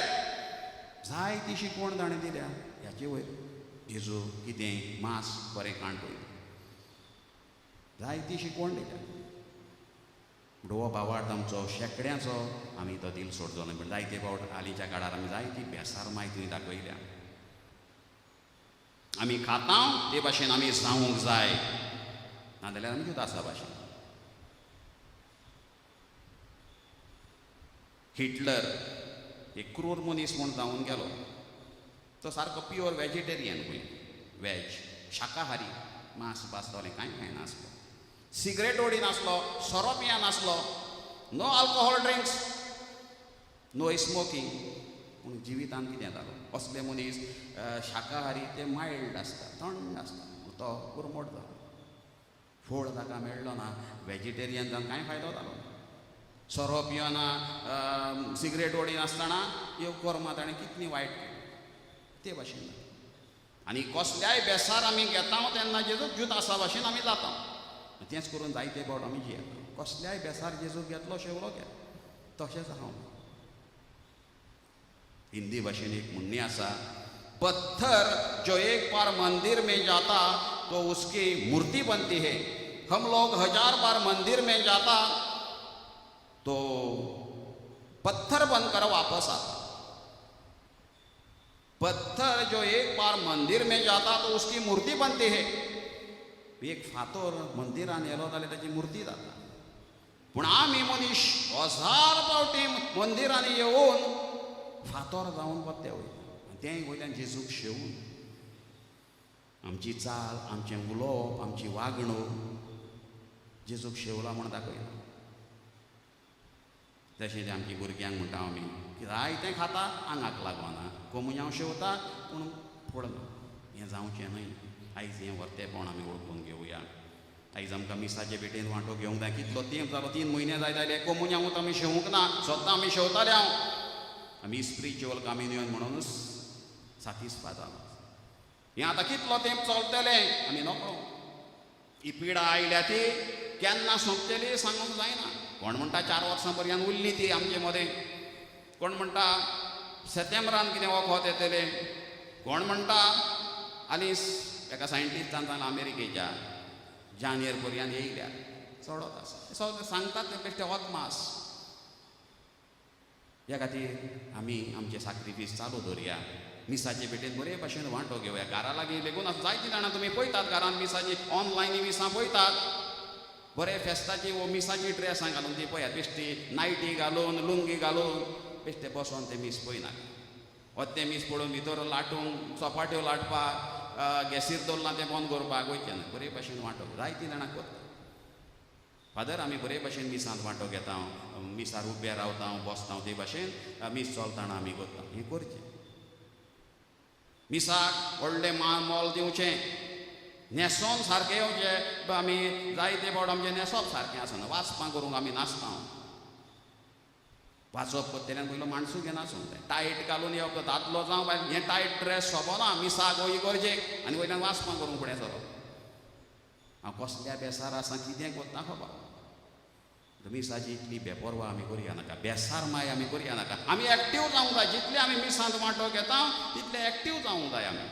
जायती शिकवण ताणें दिल्या. ह्याचे वयर जेजू कितें मास बरें काणपय जायती शिकवण दिल्या. डोवो भावार्थ आमचो शेकड्यांचो आमी तो दिल सोडचो न्हय. पूण जायते फावट हालींच्या काळार आमी जायती बेसार माहिती दाखयल्या. आमी खाता ते भाशेन आमी जावंक जाय, नाजाल्यार आमी जुदासा भाशेन. हिटलर एक क्रूर मनीस म्हूण जावन गेलो. तो सारको प्युअर वेजिटेरियन पळय, वेज शाकाहारी. मांस बासतलें कांय नासलो. सिगरेट ओडी नासलो, सोरो पिया नासलो, no alcohol drinks, no smoking. पूण जिवितांत कितें जालो? असले मनीस शाकाहारी ते मायल्ड आसता, थंड आसता. तो उर्मट जालो. फळ ताका मेळ्ळो ना. वेजिटेरियन जावन कांय फायदो जालो ना. सोरो पियना, सिगरेट ओडी नासतना ह्यो कर्मां ताणें कितलीं वायट केलीं ते भाशेन. आनी कसल्याय बेसार आमी घेता तेन्ना जेजूक जुदासा भाशेन आमी जाता. तेंच करून जायते फावट आमी जियेता. कसल्याय बेसार जेजूक घेतलो, शेवलो घेत, तशेंच हांव. हिंदी भाशेन एक म्हणणी आसा, पत्थर जो एक बार मंदिर में जाता तो उसकी मूर्ति बनती है. हम लोग 1000 बार मंदिर में जाता तो पत्थर बनकर वापस आता. पत्थर जो एक बार मंदिर में जाता तो उसकी मूर्ति बनती है. एक फातोर मंदिरान येलो जाल्यार ताची मूर्ती जाता. पूण आमी मनीस 1000 फावटी मंदिरांनी येवन फातोर जावन वते वयता. तें वयल्यान जेजूक शेवून आमची चाल, आमचें उलोवप, आमची वागणूक जेजूक शेवला म्हूण दाखयता. तशेंच आमची भुरग्यांक म्हणटा आमी की जायतें खाता आंगाक लागना. कोमुन्यांव शेवता पूण पडना. हें जावचें न्हय. आयज हें वर्तेपण आमी ओळखून घेवया. आयज आमकां मिसाचे बेटेन वांटो घेवंक जाय. कितलो तेंप जालो, 3 म्हयने जाय जाले. कोमुन्यांवूच आमी शेवूंक ना. सद्दां आमी शेवताले. आमी स्पिरिच्युअल कम्युनियन म्हणूनच सातिस्फाय जालो. हें आतां कितलो तेंप चलतलें आमी नकळो. ही पिडा आयल्या ती केन्ना सोंपतली सांगूंक जायना. कोण म्हणटा 4 वर्सां पर्यंत उरली ती आमचे मदें. कोण म्हणटा सप्टेंबरान कितें वखद येतलें. कोण म्हणटा आनी एका सायंटिस्टान सांगलां अमेरिकेच्या जानेर पर्यंत येयल्या. चडत आसा. सगळें सांगतात ते बेश्टे वखमास. ह्या खातीर आमी आमचे सॅक्रिफीस चालू दवरया. मिसाचे भेटेन बरे भशेन वांटो घेवया. घरा लागीं लेगून आतां जायतीं जाणां तुमी पळयतात घरान मिसाची ऑनलायन मिसां पळयतात. बरे फेस्ताची वो मिसाची ड्रेसां घालून ती पळयात. बेश्टी नायटी घालून लुंगी घालून बेश्टे बसोन ते मीस पळयनात. अर्दे मीस पळोवन भितर लाटूंक चपाट्यो लाटपाक गॅसीर दवरलां तें बंद करपाक वयचें ना. बरे भशेन वांटो जायतीं जाणां करता. फादर आमी बरे भशेन मिसांत वांटो घेता. मिसार उबे रावता बसता ते भशेन मीस चलतना आमी करता. हें करचें. मिसाक व्हडलें मोल दिवचें. न्हेसोन सारकें येवचें. आमी जायते फावट आमचें न्हेसप सारकें आसना. वाचपां करूंक आमी नाचता. वाचप करतल्यान पयलो माणसूय घेवन आसूंक जाय. टायट घालून येवप दादलो जावं बायल हें टायट ड्रेस सोबना मिसाक हो इगर्जेक आनी वयल्यान वाचपां करूंक फुडें सरप. हांव कसल्या बेसार आसा कितें करता खबर. मिसाची इतली बेपरवा आमी करया नाका. बेसार माय आमी करया नाका. आमी एक्टीव जावंक जाय. जितले आमी मिसांत वांटो घेता तितले एक्टीव जावंक जाय आमी.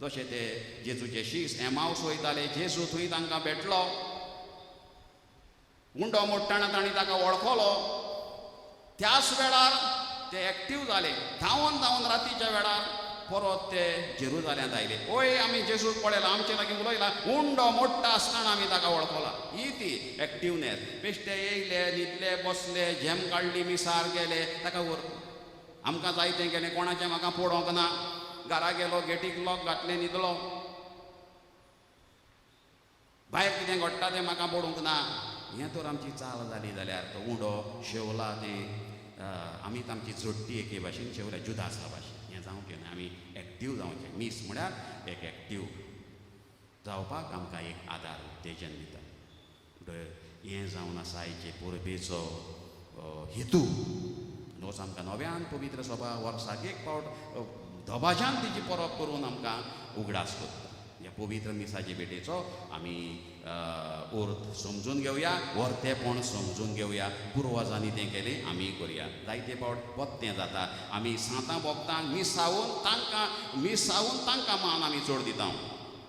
जशें ते जेजूचे शीस एमावस वयताले. जेजू थंय तांकां भेटलो. उंडो मोडटाना तांणी ताका वळखलो. त्याच वेळार ते एक्टीव जाले. धांवून धांवून रातीच्या वेळार परत ते जेरुजाल्यांत आयले. ओय आमी जेजूक पळयला आमचे लागीं उलयला. उंडो मोडटा आसतना आमी ताका वळखला. ही ती एक्टिवनेस. बेश्टे येयले न्हिदले बसले झेम काडली मिसार गेले ताका वर. आमकां जायतें गेलें कोणाचें म्हाका पडोवंक ना. घरा गेलो गेटीक लॉक घातलें न्हिदलो. भायर कितें घडटा तें म्हाका पडूंक ना. हें तर आमची चाल जाली जाल्यार तो उंडो शेवला तें आमीच आमची जोडटी एके भाशेन शेवल्या जुदासा भाशेन. हें जावंक ना. आमी एक्टीव जावचें. मीस म्हळ्यार एक एक्टीव जावपाक आमकां एक आदार उत्तेजन दिता. हें जावन आसा आयचे परबेचो हेतू. नोस आमकां नव्यान पवित्र सभा वर्साक एक फावट दबाज्यान तिची परब करून आमकां उगडास करता. ह्या पवित्र मिसाचे भेटेचो आमी अर्थ समजून घेवया. वर्तेपण समजून घेवया. पुर्वजांनी तें केलें आमी करया. जायते फावट पत्तें जाता. आमी सांतां भोगतांक मिसावून तांकां मान आमी चड दिता.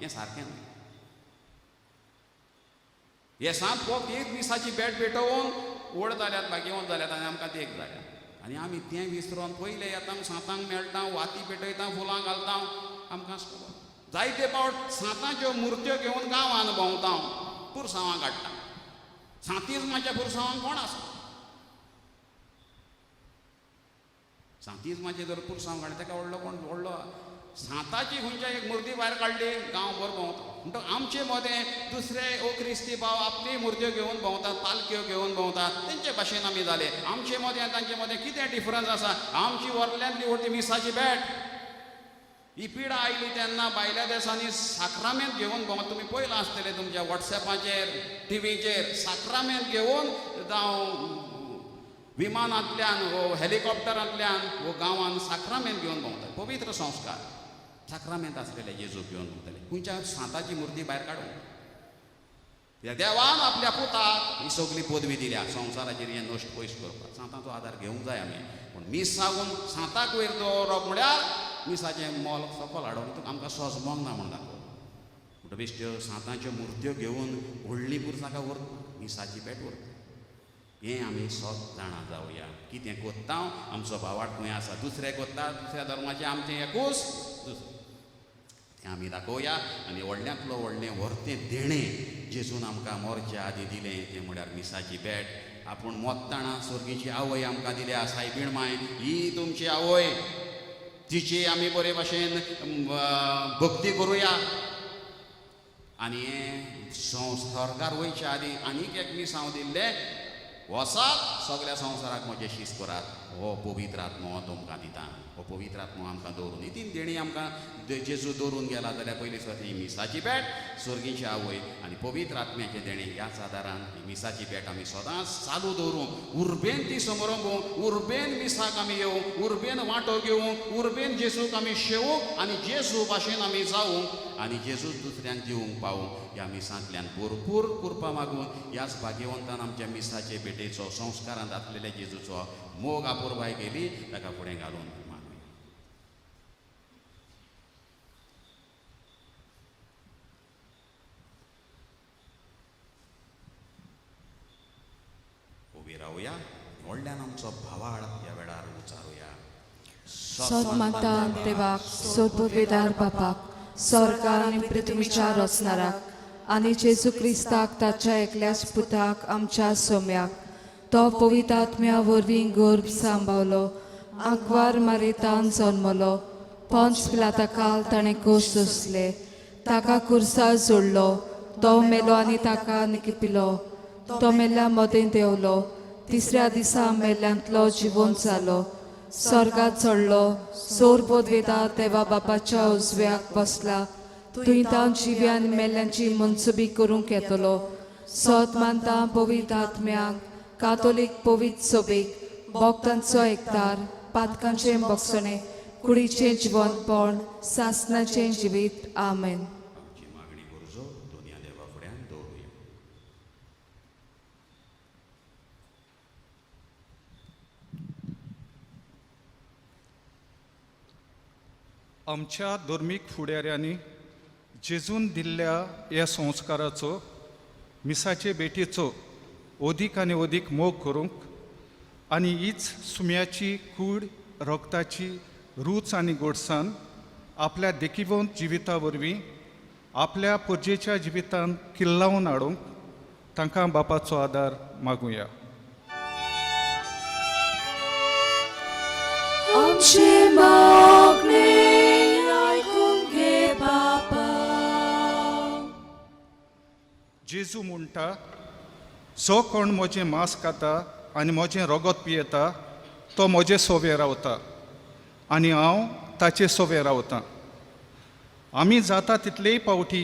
हें सारकें न्हय. हे सांत भोग एक मिसाची भेटोवन व्हड जाल्यात भाग्यवंत जाल्यात आनी आमकां देख जाल्यात. आनी आमी तें विसरोन पयले येता सांतांक मेळटा वाती पेटयता फुलां घालता. आमकां जायते फावट सांताच्यो मुर्त्यो घेवन गांवांत भोंवता. पुरसांवां काडटा. सांतिजमाच्या पुरसांवांक कोण आसा. सांतिजमाचे जर पुरसांव काडटा तेका व्हडलो सांताची खंयच्या एक मुर्ती भायर काडली गांवभर भोंवता. म्हणटकच आमचे मदें दुसरे क्रिस्ती भाव आपली मुर्त्यो घेवन भोंवतात. पालक्यो घेवन भोंवतात. तेंचे भाशेन आमी जाले. आमचे मदें आनी तांचे मदें कितें डिफरन्स आसा. आमची व्हरल्यांतली व्हडली मिसाची भेट. ही पिडा आयली तेन्ना भायल्या देशांनी साक्रामेंत घेवन भोंवता. तुमी पळयलां आसतलें तुमच्या वॉट्सॅपाचेर टीव्हीचेर साक्रामेंत घेवन जावं विमानांतल्यान वो हेलिकॉप्टरांतल्यान वो गांवांत साक्रामेंत घेवन भोंवतात. पवित्र संस्कार साक्रामेंत आसलेले जेजूक घेवन भोंवताले. खंयच्या सांताची मुर्ती भायर काडून देवान आपल्या पुताक ही सगळी पदवी दिल्या संवसाराचेर हें नश्ट पयस करपाक. सांताचो आदार घेवंक जाय आमी. पूण मीस सागून सांताक वयर दवरप म्हळ्यार मिसाचें मोल सकयल हाडप आमकां सजमोंक ना म्हण दाखोवप. म्हणटा बेश्ट्यो सांताच्यो मुर्त्यो घेवन व्हडली पुरसांकां व्हरता. मिसाची भेट व्हरता. हें आमी सोग जाणा जावया. कितें कोत्ता आमचो भावार्थ खंय आसा. दुसरे कोत्ता दुसऱ्या धर्माचें आमचें एकूच तें आमी दाखोवया. आनी व्हडल्यांतलो व्हडलें व्हरतें देणें जेजून आमकां मोरच्या आदीं दिलें तें म्हळ्यार मिसाची भेट. आपूण मोत्ताणा स्वर्गीची आवय आमकां दिल्या सायबीण माय ही तुमची आवय. तिची आमी बरे भशेन भक्ती करुया. आनी हें स्वर्गार वयच्या आदीं आनीक एक मिसांव दिल्लें वसात सगळ्या संवसाराक म्हजें शीस करात. हो पवित्र आत्मो हो तुमकां दिता. हो पवित्र आत्मो आमकां दवरून ही तीन देणी आमकां जेजू दवरून गेला जाल्यार पयली सुवात ही मिसाची भेट स्वर्गीची आवय आनी पवित्र आत्म्याचे देणे. ह्याच आदारान ही मिसाची भेट आमी सदांच चालू दवरूंक उर्बेन ती समरंभूंक उर्बेन मिसाक आमी येवंक उर्बेन वांटो घेवंक उर्बेन जेजूक आमी शेवूंक आनी जेजू भाशेन आमी जावूंक आनी जेजूच दुसऱ्यांक दिवंक पावूंक ह्या मिसांतल्यान भरपूर कृपा मागून ह्याच भाग्यवंतान आमच्या मिसाचे भेटेचो संस्कारांत आसलेल्या जेजूचो मोग आपुरबाय केली ताका फुडें घालून मानूया. उबी रावया. व्हडल्यान आमचो भावाळ ह्या वेळार उचारुया. सतमाता देवाक सोदवेदार बापाक स्वर्गार आनी पृथ्वीच्या रचणाराक आनी जेजू क्रिस्ताक ताच्या एकल्याच पुताक आमच्या सोम्याक तो पवित्र आत्म्या वरवीं गर्भ सांबावलो आंकवार मारितान जल्मलो पंच पिलाताकाल ताणें कोश सोंसले ताका कुर्सार जोडलो तो मेलो आनी ताका निकिपिलो तो मेल्ल्या मदें देंवलो तिसऱ्या दिसा मेल्ल्यांतलो जिवंत जालो स्वर्गात चडलो सोर पोदवेदा देवा बापाच्या उजव्याक बसला थंय तांव जिव्या आनी मेल्ल्यांची मनसुबी करूंक येतलो सत मानता पवित्र आत्म्याक कातोलीक पवित्र सोबेक भक्तांचो एकतार पातकांचें बगसणें कुडीचें जिवंतपण सासणाचें जिवीत आमेन. आमची मागणी गरजो दोनया देवा फुड्यान दवरुया. आमच्या धर्मीक फुडाऱ्यांनी जेजून दिल्ल्या ह्या संस्काराचो मिसाचे बेटीचो अदीक आनी अदीक मोग करूंक आनी हीच सुम्याची कूड रगताची रूच आनी गोडसाण आपल्या देखीवंत जिविता वरवीं आपल्या पोरजेच्या जिवितांत किल्लावन हाडूंक तांकां बापाचो आदार मागुया. आमची मागणी आयकून घे बापा. जेजू म्हणटा जो कोण म्हजें मांस खाता आनी म्हजें रगत पियेता तो म्हजे सोबे रावता आनी हांव ताचे सोबे रावतां. आमी जाता तितलेय पावटी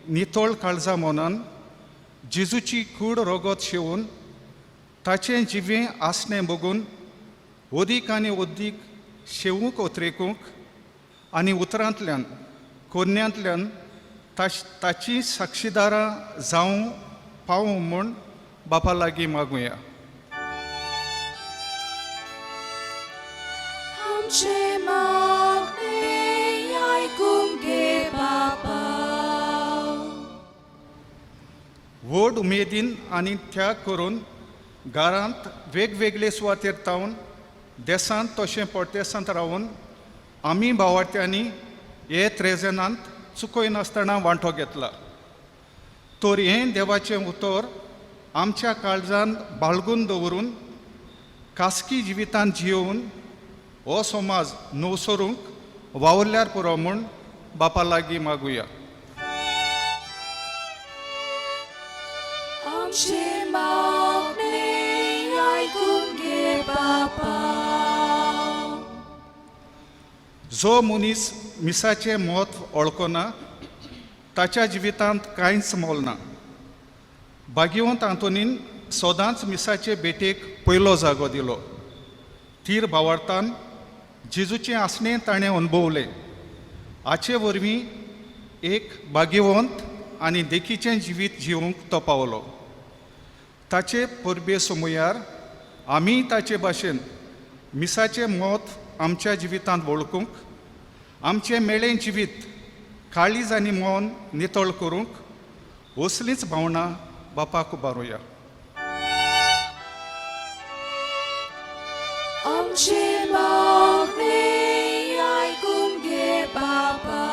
नितळ काळजा मनान जेजूची कूड रगत शेवून ताचें जिवें आसणें बगून अदीक आनी अदीक शेवूंक ओतरेकूंक आनी उतरांतल्यान कोन्यांतल्यान ताची साक्षीदारां जावं पावूं म्हूण बापा लागीं मागुया. आमची मागणी आयकून घे बापा. व्हड उमेदीन आनी त्याग करून घरांत वेगवेगळे सुवातेर तावन देसांत तशें परदेसांत रावून आमी भावार्थ्यांनी हे त्रेजनांत चुकोय नासतना वांटो घेतला. तर हें देवाचें उतर आमच्या काळजांत बाळगून दवरून खासगी जिवितांत जियोवन हो समाज नवसरूंक वावुरल्यार पुरो म्हूण बापा लागीं मागुया. आमची मागणी आयकून घे बापा. जो मनीस मिसाचें म्हत्व वळखना ताच्या जिवितांत कांयच मोल ना. भाग्यवंत आंतोनीन सदांच मिसाचे बेटेक पयलो जागो दिलो. तीर भावार्थान जेजूचें आसणें ताणें अनुभवलें. हाचे वरवीं एक भाग्यवंत आनी देखीचें जिवीत जिवंक तो पावलो. ताचे परबे समयार आमी ताचे भाशेन मिसाचें म्हत्व आमच्या जिवितांत वळखूंक आमचें मेळ्ळें जिवीत काळीज आनी मन नितळ करूंक असलींच भावनां बापाक उबारुया. आमची मागणी आयकून घे बापा.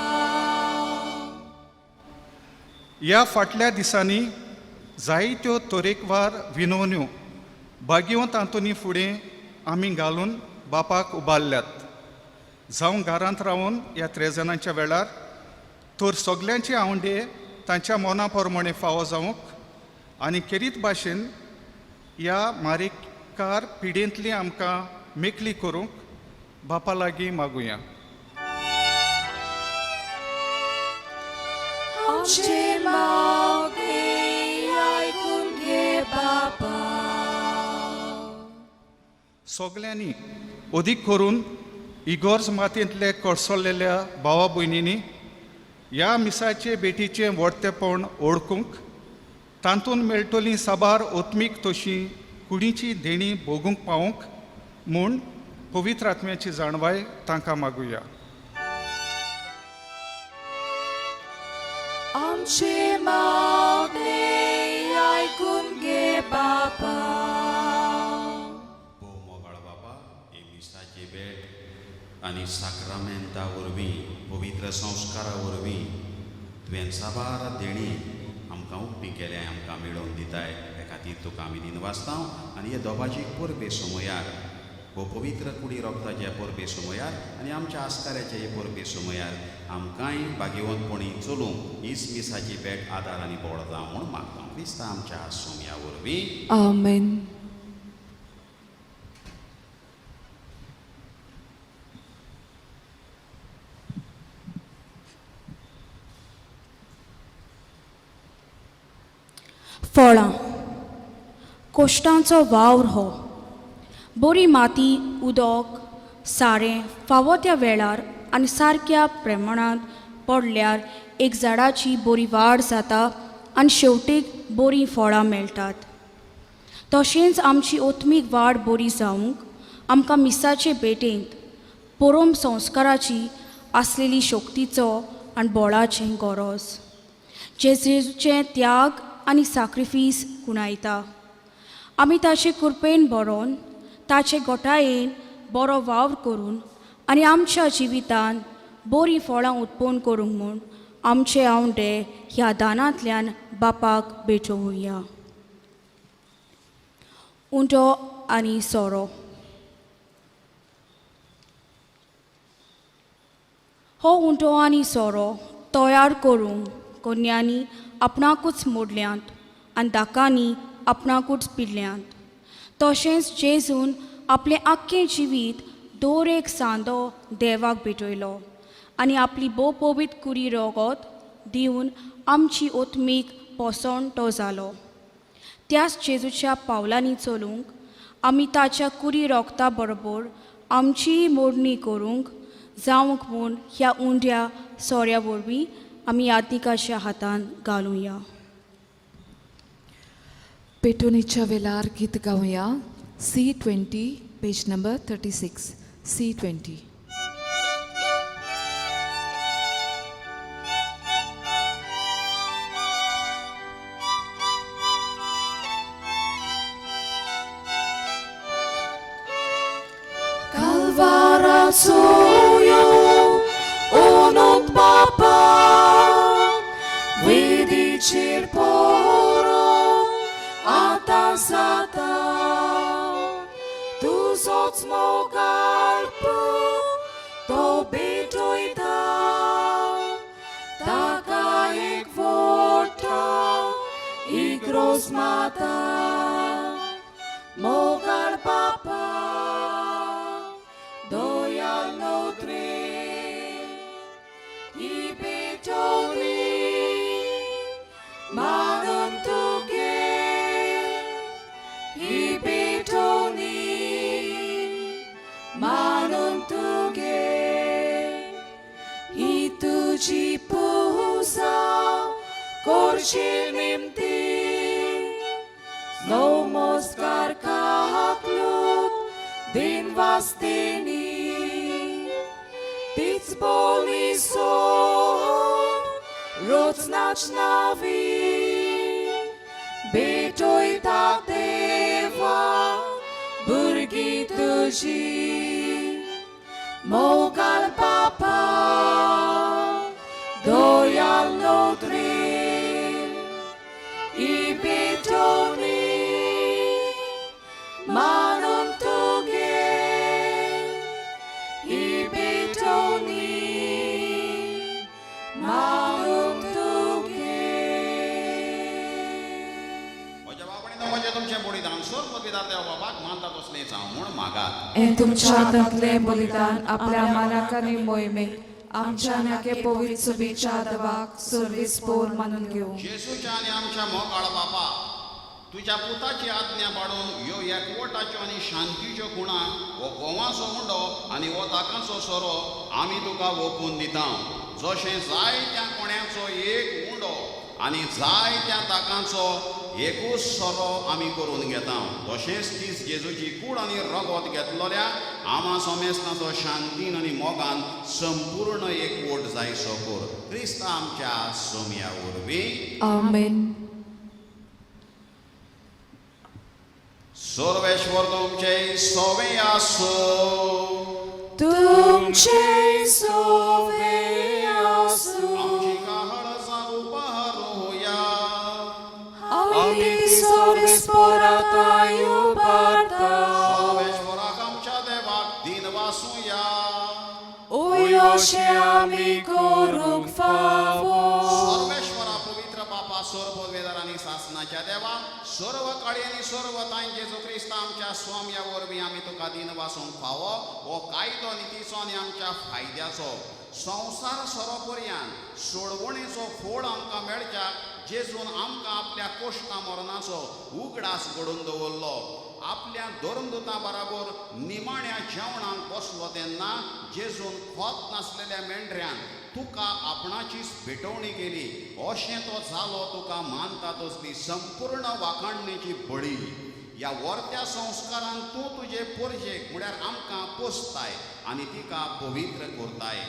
ह्या फाटल्या दिसांनी जायत्यो तरेकवार विनवण्यो भाग्यवंत आंतोनी फुडें आमी घालून बापाक उबारल्यात. जावं घरांत रावून ह्या त्रेजनांच्या वेळार तर सगल्यांचे आवंडे तांच्या मना प्रमाणे फावो जावंक आनी खेरीत भाशेन ह्या मारिकार पिडेंतली आमकां मेकळी करूंक बापा लागीं मागुया. आमची मागणी आयकून घे बापा. सगल्यांनी अदीक करून इगोर्ज मातयेंतले कडसरलेल्या भावा भयणींनी ह्या मिसाचे बेटीचें व्हडतेपण ओळखूंक तातूंत मेळटली साबार ओत्मीक तशी कुडीची देणी भोगूंक पावूंक म्हूण पवित्र आत्म्याची जाणवाय तांकां मागुया. आमची मागणी आयकून घे बापा. आनी साक्रामेंता वरवीं पवित्र संस्कारा वरवीं तुवें साबार देणी आमकां उक्ती केल्या आमकां मेळोवन दिताय हे खातीर तुका आमी दिनवासतां आनी हे दोबाजीक परबे समयार हो पवित्र कुडी रोगताच्या परबे समयार आनी आमच्या आस्काऱ्याच्या हे परबे समयार आमकांय भाग्यवंतपणी चलूंक इसमिसाची भेट आदार आनी बोड जावं म्हूण मागता क्रिस्ता आमच्या सोम्या वरवीं आमेन. फळां. कोश्टांचो वावर हो बरी माती उदक सारें फावो त्या वेळार आनी सारक्या प्रमाणांत पडल्यार एक झाडाची बरी वाड जाता आनी शेवटीक बरीं फळां मेळटात. तशेंच आमची ओत्मीक वाड बरी जावंक आमकां मिसाचे भेटेंत परम संस्काराची आसलेली शक्तीचो आनी बळाचें गरज जे जेजूचें त्याग आनी सॅक्रिफीस कुणायता. आमी ताचे कृपेन बरोवन ताचे गोठायेन बरो वावर करून आनी आमच्या जिवितांत बरीं फळां उत्पन्न करूंक म्हूण आमचे आवंडे ह्या दानांतल्यान बापाक भेटोवया. उंटो आनी सोरो. हो उंटो आनी सोरो तयार करूंक कन्यांनी आपणाकूच मोडल्यांत आनी दाकांनी आपणाकूच पिल्ल्यांत. तशेंच जेजून आपलें आख्खें जिवीत दर एक सांदो देवाक भेटयलो आनी आपली भोव पवित्र कुडी रोगत दिवन आमची ओत्मीक पोसण तो जालो. त्याच जेजूच्या पावलांनी चलूंक आमी ताच्या कुडी रोगता बरोबर आमची मोडणी करूंक जावंक म्हूण ह्या उंड्या सोऱ्या वरवीं आमी यात्निकाच्या हातांत घालुया. पेटोनीच्या वेळार गीत गावया. C20 page number 36. C20. Calvarazoyo onot papa widicir poro atasata tu soc mogalpo to bitoita taka ik vorta ik rosmata mogal papa doyal notre i betoni manon tuge i betoni manon tuge i tuji pusa korshilnim ti no moskar kaklut din vasteni tic boli so rocnačnavi betoj ta deva burgi tuji mogal papa doyal nodri i betoni manon tuge i betoni manon tuge. म्हज्या बापाणीन म्हजें तुमचें बलिदान सर्व पिता त्या बाबाक मानता तसलें जावं म्हूण मागात. हे तुमच्या हातांतलें बलिदान आपल्या मानाक आनी मोहिमेक आमच्या नाके पवित्र सुबेच्या दवाक सर्वेस्पोर मानून घेवं. जेजूच्या आनी आमच्या मोगाळ बापा तुज्या पुताची आज्ञा पाडून ह्यो एकवटाच्यो आनी शांतीच्यो खुणाक हो गोवाचो उंडो आनी हो दाकांचो सोरो आमी तुका ओपून दिता. जशें जायत्या कोण्याचो एक उंडो आनी जायत्या दाकांचो एकूच सोरो आमी करून घेता, तशेंच तीच जेजूची कूड आनी रगत घेतलोल्या आमा समेस्ताचो शांतीन आनी मोगान संपूर्ण एकवट जायसो कर. क्रिस्ता आमच्या सोम्या वरवीं आमेन. सर्वेश्वर तुमचे सोवे आसो. तुमचे सोवे आसू आमची काळजा उपहारूया आमी सर्वेस पोराताय उबारता सर्वेश्वराक आमच्या देवाक दिन वासूया ओयोशे आमी करूंक फावो सर्वेश्वरा पवित्र बापा सर्व पदवेदार आनी शासनाच्या देवा सर्व काळी आनी सर्व तांचे जेजू क्रिस्त आमच्या स्वाम्या वरवीं आमी तुका दिन वासूंक फावो हो कायदो नितीचो आनी आमच्या फायद्याचो संवसार सरोपर्यान सोडवणेचो फोड आमकां मेळच्याक जेजून आमकां आपल्या कोश्टा मरणाचो उगडास घडोवन दवरलो आपल्या दोरंदुतां बराबर निमाण्या जेवणाक बसलो तेन्ना जेजून खोत नासलेल्या मेंढऱ्यान तुका आपणाचीच भेटवणी केली अशें तो जालो तुका मानता तसली संपूर्ण वाखाणणेची बळी ह्या वर्त्या संस्कारान तूं तुजे पोरजेक म्हळ्यार आमकां पोसताय आनी तिका पवित्र करताय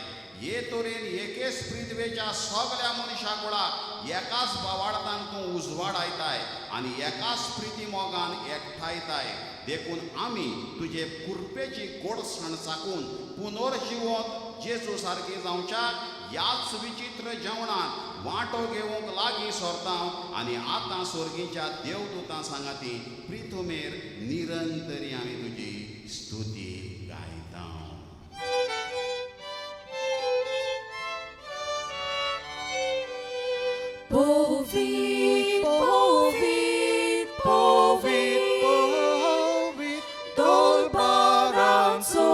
हे तरेन एकेच पृथ्वेच्या सगळ्या मनशाकुळाक एकाच बावार्थान तूं उजवाडायताय आनी एकाच प्रिती मोगान एकठायताय देखून आमी तुजे कुरपेची गोडसाण चाकून पुनर्जिवंत जेजू सारकी जावच्या ह्याच विचित्र जेवणात वांटो घेवंक लागीं सरता आनी आतां सर्गीच्या देवदूतां सांगाती प्रितुमेर निरंतरी आमी तुजी स्तुती गायता Povit, povit, povit, povit, dolbaranco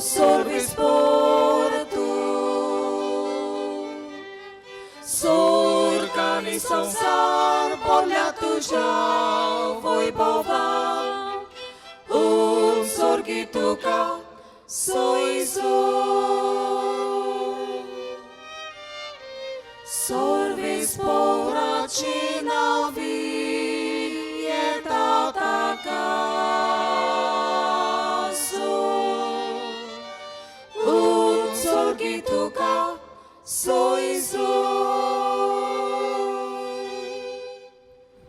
sorvis portu. Sorgani संसार पोल्या तुझ्या वैभवा, sorgi तुका सोयीचो. Sorvis poraci navi eta takaso sorgi tuka soizu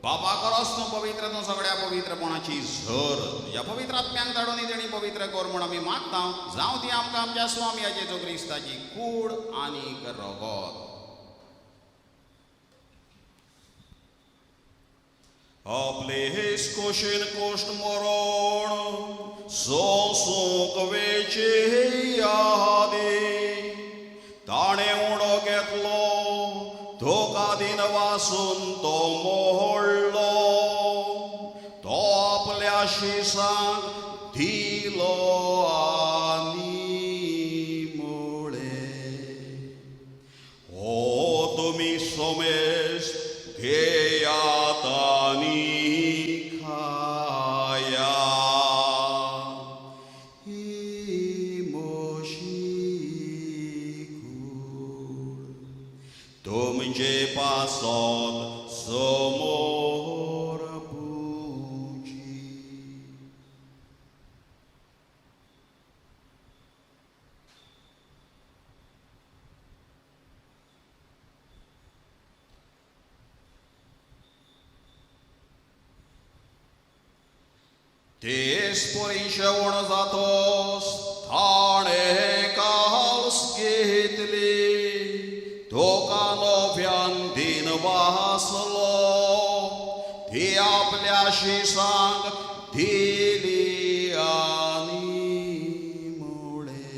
बाबा करस तूं पवित्र तूं सगळ्या पवित्रपणाची झर ह्या पवित्र आत्म्यांक धाडून तेणी पवित्र कर म्हूण आमी मागता जावं ती आमकां आमच्या स्वाम्या जेजू क्रिस्ताची कूड आनीक रगत आपले हेस कोशेन कोश्ट मरण सोंसूंक वेचे यादे ताणे उणो घेतलो धोका दिन वासून तो मोहळ्ळो तो आपल्या शिसांक दिलो आनी मुळे हो तुमी सोमेस घेयात आनी खाया ही मोशी कूड तुमचे पासत समोर पुजी तेस परिशवण जातोस थाणे काल्स घेतली धोका नव्यान दिन वासलो ती आपल्या शिसांक दिली आनी मुळे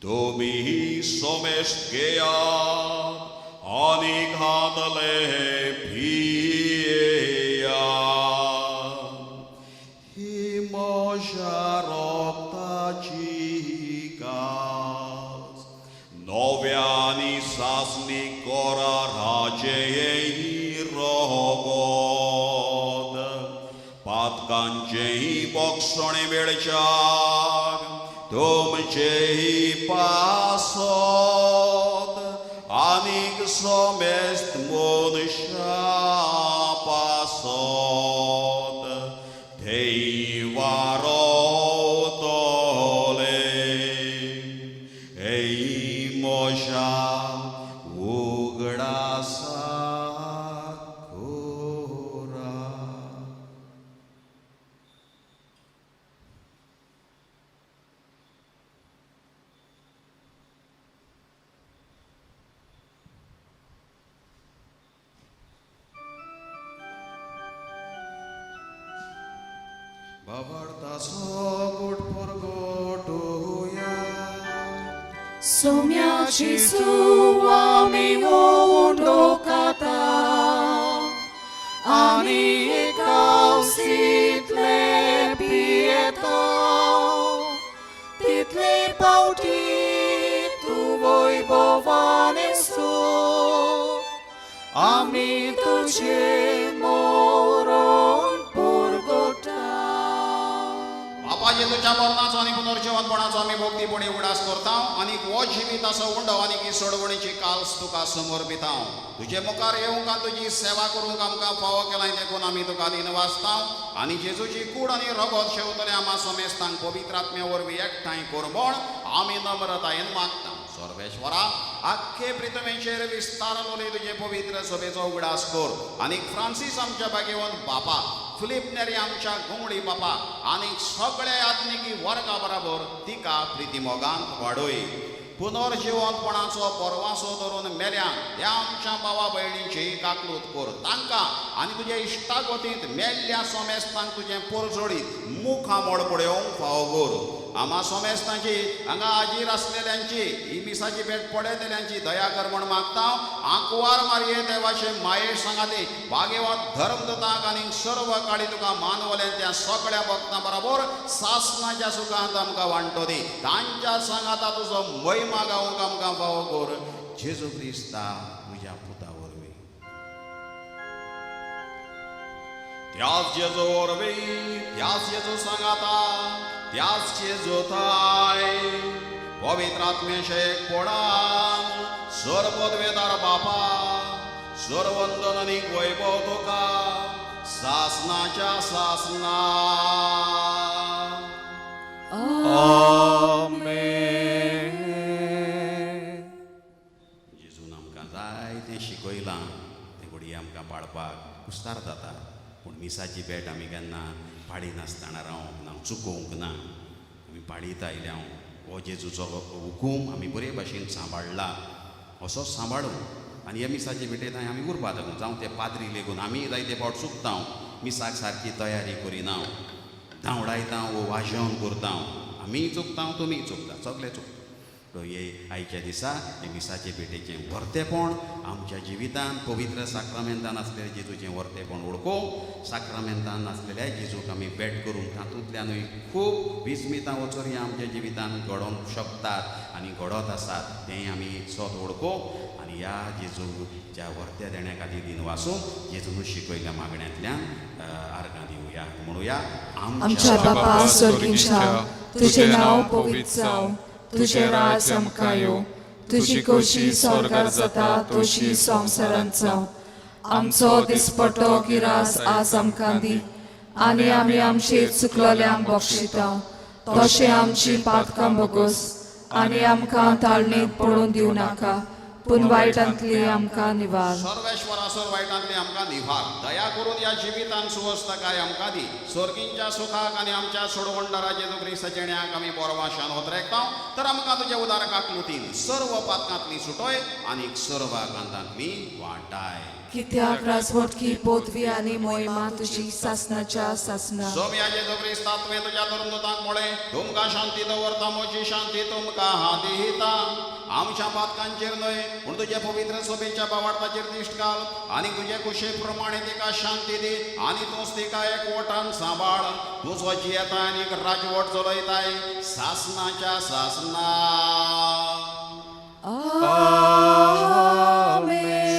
तुमी सोमेश घेया आनी घातले भियेया म्हज्या रोगताची कास नव्यानी सासणी कोरा राजेयी रोगोद पातकांचेही बोक्षणे वेळच्याक तुमचेही पासोद आनीक सोमेस्त मनशा पासोद वारोतले ei moja ugrasa kora Bavartaso good porgotuya. सोम्याची सुवामी होऊन डोकाता आणि एकावसीतले पियेता तिथले पावटी तू वैभवाने सो आम्ही तुझे मोरण पोरगोटा बापा जेजूच्या मरणाचो आणि पुनर्जीवनपणाचो आमी भक्तीपणी उगडास करता आणि हो जिवीत असो उंडो आणि की सोडवणीची काल्स तुका समर्पिता तुझे मुखार येवंक तुझी सेवा करूंक आमकां फावो केलाय देखून आमी तुका दिनवासता आणि जेजूची कूड आणि रगत शेवतले आम्हा समेस्तांक पवित्र आत्म्या वरवीं एकठांय करमण आमी नम्रतायेन मागता सर्वेश्वरा आख्खे पृथ्वीचेर विस्तारलोले तुझे पवित्र सभेचो उगडास कर आणि फ्रांसीस आमच्या भाग्यवंत बापा फिलिप नेरी आमच्या घुमडी बापा आणि सगळ्या आत्मिकी वर्गा बरोबर तिका प्रितीमोगान वाडोय पुनर्जीवनपणाचो परवासो धरून मेल्यांक त्या आमच्या भावा भयणींची काकलूत कर तांकां आनी तुज्या इश्टागतींत मेल्ल्या सोमेस्तांक तुजें पोरजोडीत मुखां मोड पडोवंक फावो कर आम्हा सोमेस्तांची हांगा आजीर आसलेल्यांची ही मिसाची भेट पडयतल्यांची दया कर म्हण मागता आंकवार मारये देवाचे मायेश सांगाती भाग्यवंत धर्मदताक आनी सर्व काळी तुका मानवल्या त्या सगळ्या भक्तां बरोबर सासणाच्या सुखांत आमकां वांटो दी तांच्या सांगाता तुजो महिमा गावंक आमकां फावो कर जेजू क्रिस्ता तुज्या पुता वरवीं त्याच जेजू वरवीं त्याच जेजू सांगाता त्याच जेजू थाय पवित्र आत्म्याचे एकपणान सर्वपदवेदार बापा सर्ववंदन आनी वैभव तुका सासणाच्या सासना आमेन. जेजून आमकां जायतें शिकयलां तें घडये आमकां पाळपाक कुस्तार जाता पूण मिसाची भेट आमी केन्ना पाडी नासतना रावंक ना चुकोवंक ना आमी पाडीत आयल्या हो जेजूचो हुकूम आमी बरे भाशेन सांबाळला असोच सांबाळूं आनी ह्या मिसाचे भेटेंत आमी उरपा लागून जावं ते पाद्री लेगून आमी जायते फावट चुकता मिसाक सारकी तयारी करिना धांवडायता वो वाजोवन करता आमी चुकता तुमी चुकता सगळे चुकता तो हे आयच्या दिसा हे मिसाचे भेटेचें वर्तेपण आमच्या जिवितांत पवित्र साक्रामेंतान आसलेलें जेजूचें वर्तेपण ओळखूंक साक्रामेंतान आसलेल्या जेजूक आमी भेट करून तातूंतल्यानूय खूब विस्मितां वचोरी आमच्या जिवितांत घडोवंक शकतात आनी घडत आसात तें आमी सोत ओळखूंक आनी ह्या जेजूच्या वर्त्या देण्या खातीर दिन वासून जेजून शिकयल्या मागण्यांतल्यान आर्गां दिवया म्हणुया आमच्या बापा स्वर्गींच्या तुझे नाव पवित्र जावं तुझे राज आमकां येवं तुजी खोशी स्वर्गार जाता तशी संवसारांत जावं आमचो दिसपट्टो गिरास आज आमकां दी आनी आमी आमचे चुकलोल्यांक बक्षिता तशें आमची पातकां बोगोस आनी आमकां ताळणेंत पडून दिवं नाका पूण वायटांतली आमकां निवार सर्वेश्वरासोर वायटांतली आमकां निवार दया करून ह्या जिवितांत सुवस्थकाय आमकां दी स्वर्गींच्या सुखाक आनी आमच्या सोडवंडारा जेजू क्रिस्ताच्या जिण्याक आमी बोरवाशान होतरेकता तर आमकां तुज्या उदारकाक लुटीन सर्व पातकांतली सुटोय आनी सर्व कांतांतली वाटाय कित्याक राजवटकी पदवी आनी मोहिमा तुजी सासणाच्या सासना सोम्या जेजू क्रिस्ता तुवें तुज्या धर्मदूतांक म्हळें तुमकां शांती दवरता म्हजी शांती तुमकां हांव दिता आमच्या पातकांचेर न्हय पूण तुज्या पवित्र सभेच्या बावार्थाचेर दिश्ट घाल आनी तुजे कुशे प्रमाणे तिका शांती दी आनी तूंच तिका एकवटान सांबाळ तूं स्वची येताय आनी राजवट चलयताय सासणाच्या सासना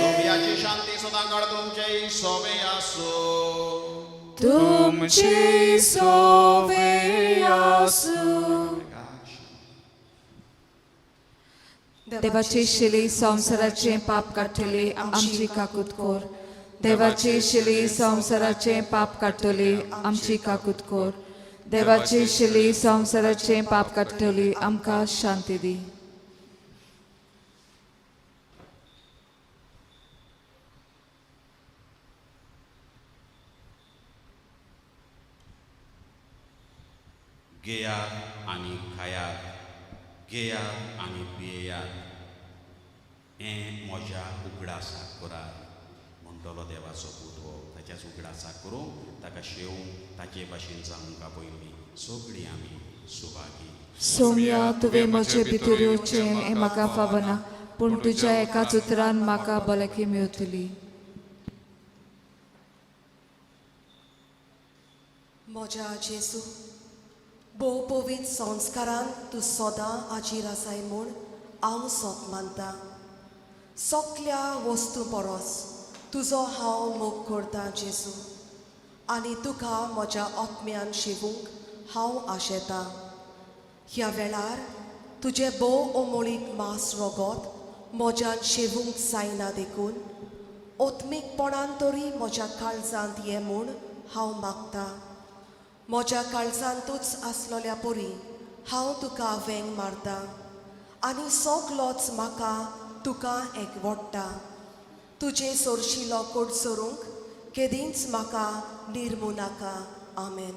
सोम्याची शांती सदांकाळ तुमचे सोबे आसो तुमची सोबे आसू देवाची शिली संवसाराचे पाप काडटली आमची काकूत कोर देवाची शिली संवसाराचे पाप काडटली आमची काकूत कोर देवाची शिली संवसाराचे पाप काडटली आमकां शांती दी घेयात आनी खायात घेयात आनी पियेयात हें म्हज्या उगडासाक करात म्हणटलो देवाचो पूत ताच्याच उगडासा करूं ताका शेवूं ताचे भाशेन जावंक पयलीं सगळीं आमी सुभागी. सोम्या तुवें म्हजे भितर येवचें हें म्हाका फावना, पूण तुज्या एकाच उतरान म्हाका भलायकी मेळटली. म्हज्या जेजू, भोव पवित्र संस्कारान तूं सदां हाजीर आसाय म्हूण हांव सोत मानतां. सगल्या वस्तू परस तुजो हांव मोग करतां जेजू, आनी तुका म्हज्या आत्म्यान शिवूंक हांव आशेतां. ह्या वेळार तुजे भोव अमोळीक मास रगत म्हज्यान शिवूंक जायना देखून ओत्मीकपणान तरी म्हज्या काळजांत ये म्हूण हांव मागतां. म्हज्या काळजांतूच आसलोल्या परी हांव तुका वेंग मारतां आनी सगलोच म्हाका तुका एकवडटा. तुजे सोरशिलो कोड सोरूंक केदींच म्हाका निर्मू नाका. आमेन.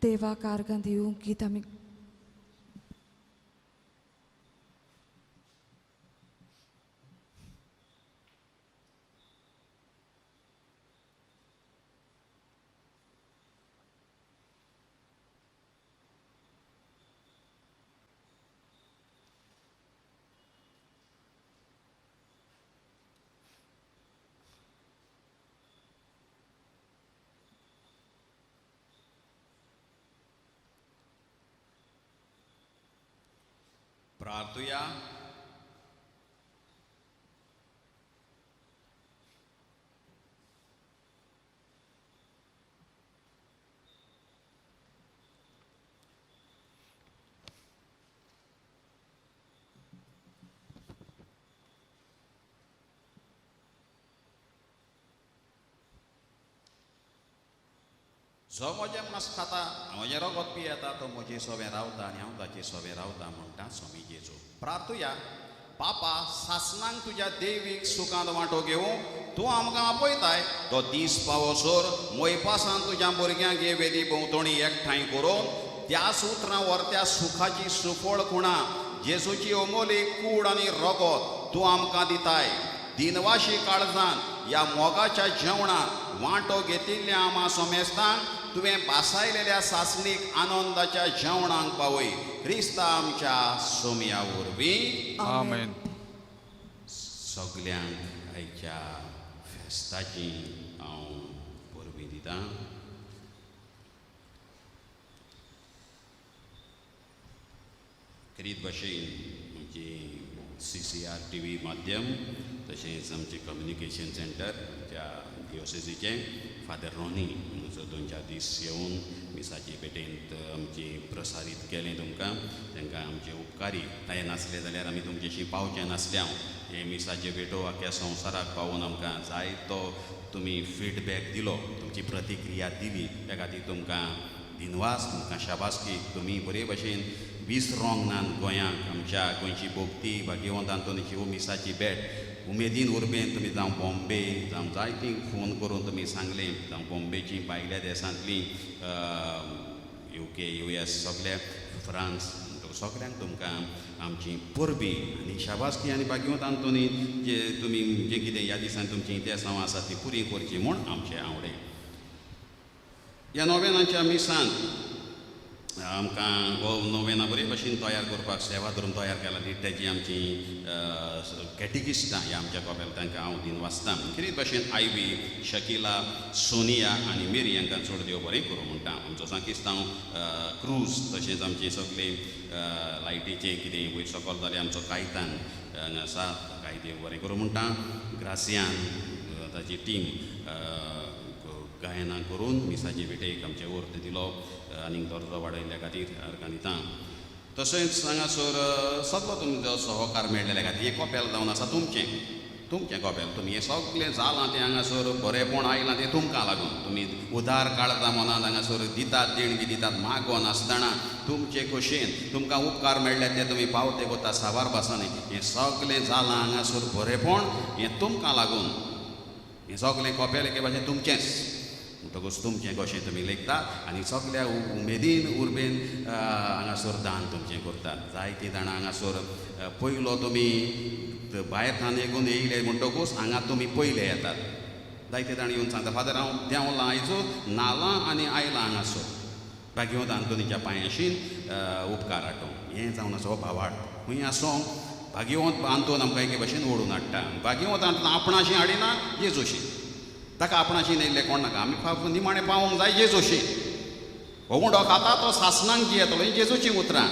देवाक आर्गां दिवंक गीत आमी प्रार्थुया. जो म्हजें मास खाता म्हजें रगत पियेता तो म्हजे सोबे रावता आनी हांव ताचे सोबे रावता म्हणटा स्वामी जेजू. प्रार्थुया. पापा, सासणांक तुज्या दैवीक सुखांत वांटो घेवंक तूं आमकां आपयताय तो दीस पावसोर मोयपासान तुज्या भुरग्यांक हे वेदी भोंवतणी एकठांय करून त्या उतरां व्हरत्या सुखाची सुफळ खुणां जेजूची अमोली कूड आनी रगत तूं आमकां दिताय. दिनवाशी काळजान ह्या मोगाच्या जेवणांत वांटो घेतिल्ल्या आमा सोमेस्तांक तुवें बासायलेल्या सासणीक आनंदाच्या जेवणांक पावय. क्रिस्ता आमच्या सोम्या वरवीं. आमेन. सगल्यांक आयच्या फेस्ताची हांव परबीं दितां. खरीत भाशेन म्हणजे CCR TV माध्यम तशेंच आमचे कम्युनिकेशन सेंटर आमच्या डिओसेसीचें फादर रोनी म्हजो 2-4 दीस येवन मिसाची भेटेंत आमची प्रसारीत केलें तुमकां. तांकां आमचे उपकारी ताय नासले जाल्यार आमी तुमचेशी पावचे नासले. हांव हे मिसाचे भेटो आख्या संवसाराक पावोवन आमकां जायतो तुमी फिडबॅक दिलो, तुमची प्रतिक्रिया दिली, त्या खातीर तुमकां दिनवास तुमकां शाबासकी तुमी बरे भशेन विसरोंक नात गोंयांक आमच्या गोंयची भोगती भाग्यवंत आंतोनीची मिसाची भेट उमेदीन उर्बेन तुमी जावं बॉम्बे जावं जायतीं फोन करून तुमी सांगलें जावं बॉम्बेची भायल्या देशांतलीं UK US सगळ्या फ्रांस सगळ्यांक तुमकां आमची परबी आनी शाबासकी आनी भाग्यवंत आंतोनी जे तुमी जें कितें ह्या दिसान तुमची इतिहासां आसा ती पुरी करची म्हूण आमचें आवडे. ह्या नोवेनाच्या मिसांत आमकां हो नोवेना बरे भशेन तयार करपाक सेवा धरून तयार केला निट्ट्याची आमची कॅटिकिस्टां ह्या आमच्या कॉपेल तांकां हांव दिन वाचतां. कितें भशेन आयवी शकिला सोनिया आनी मेरी हांकां चड देव बरें करूं म्हणटा. आमचो सांकिस्तांव क्रूज तशेंच आमचे सगळे लायटीचें कितें वयर सकयल जालें आमचो कायतान हांगा आसा काय देव बरें करूं म्हणटा. ग्रासियान ताची टीम गायनां करून मिसाची भेटेक आमचे वर्थ दिलो आनीक दर्जो वाडयल्या खातीर अर्गानितां. तशेंच हांगासर सगळो तुमचो सहकार मेळ्ळेल्या खातीर एक कॉपेल जावन आसा तुमचें कॉपेल. तुमी हें सगळें जालां तें हांगासर बरेंपण आयलां तें तुमकां लागून. तुमी उदार काळजा मनांत हांगासर दितात देणगी दितात मागो नासतना तुमचे कशेन तुमकां उपकार मेळ्ळे ते तुमी पावते कोता साबार भासांनी. हें सगळें जालां हांगासर बरेंपण हें तुमकां लागून. हें सगळें कॉपेल एके भाशेन तुमचेंच म्हणटकूच तुमचें कशें तुमी लेखतात आनी सगळ्या उमेदीन उर्बेन हांगासर दान तुमचें करतात. जायतीं जाणां हांगासर पयलो तुमी भायर थान येगून येयले म्हणटकूच हांगा तुमी पयले येतात. जायते जाण येवन सांगता फादर हांव देंवलां आयजो नालां आनी आयलां हांगासर भाग्यवंत आंतोनीच्या पांयाशीन उपकार हाडूं. हें जावन आसा हो भावार्थ. खंय आसूं भाग्यवंत आंतोन आमकां एके भशेन ओडून हाडटा. भाग्यवंत आंतोन आपणाशी हाडिना जेजूशी ताका आपणाशी नेल्ले कोण नाका. आमी निमाणें पावूंक जाय जेजूशी. हो उंडो खाता तो सासणांक जियेतलो ही जेजूची उतरां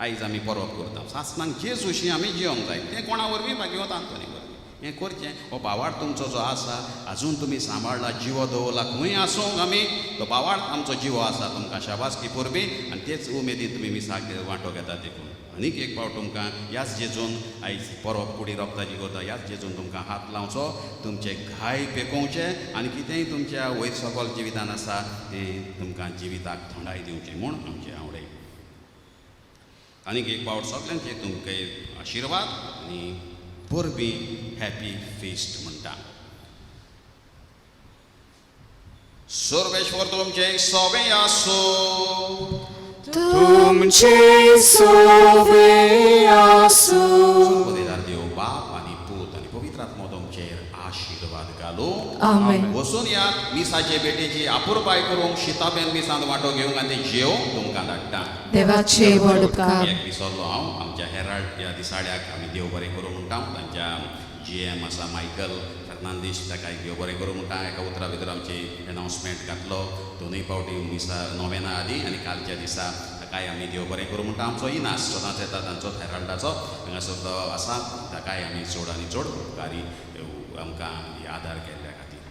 आयज आमी परब करता. सासणांक जेजूशी आमी जियोंक जाय तें कोणा वरवीं भाग्यवंत आंतोनी वरवीं हें करचें. हो भावार्थ तुमचो जो आसा आजून तुमी सांबाळला जिवो दवरला खंय आसूंक आमी तो भावार्थ आमचो जिवो आसा. तुमकां शाबासकी परबी आनी तेच उमेदीन तुमी मिसाक वांटो घेतात देखून. आनीक एक फावट तुमकां ह्याच जेजून आयज परब कुडी रोगताची करता ह्याच जेजून तुमकां हात लावचो तुमचे घाय पेकोवचे आनी कितेंय तुमच्या वयर सकयल जिवितान आसा तें तुमकां जिविताक थंडाय दिवचें म्हूण आमचें आवडे. आनीक एक फावट सगळ्यांचे तुमकां आशिर्वाद आनी परबी हॅपी फेस्ट म्हणटा. सर्वेश्वर तुमचे सवे आसूं. तुमचे सोवे आसूं. सर्वोदेदार देव बाप आनी पूत आनी पवित्र आत्मा तुमचेर आशिर्वाद घालूं. आमेन. वचून या मिसाचे भेटेची आपुरबाय करूंक शिताबेन मिसांत वांटो घेवंक आनी तें जेव तुमकां धाडटा. देवाचे व्हड उपकार. एक विसरलो हांव आमच्या हेराल्ड ह्या दिसाळ्याक आमी देव बरें करूं म्हणटा. तांच्या GM आसा मायकल फर्नांदीस ताकाय देव बरें करूं म्हणटा. एका उतरा भितर आमची एनावन्समेंट घातलो. दोनूय फावटी मिसा नोवेना आदी आनी कालच्या दिसा ताकाय आमी देव बरें करूं म्हणटा. आमचो इनास सदांच येता तांचो हेराल्डाचो हांगासर तो आसा ताकाय आमी चड आनी चड उपकारी आमकां आदार केल्ल्या खातीर.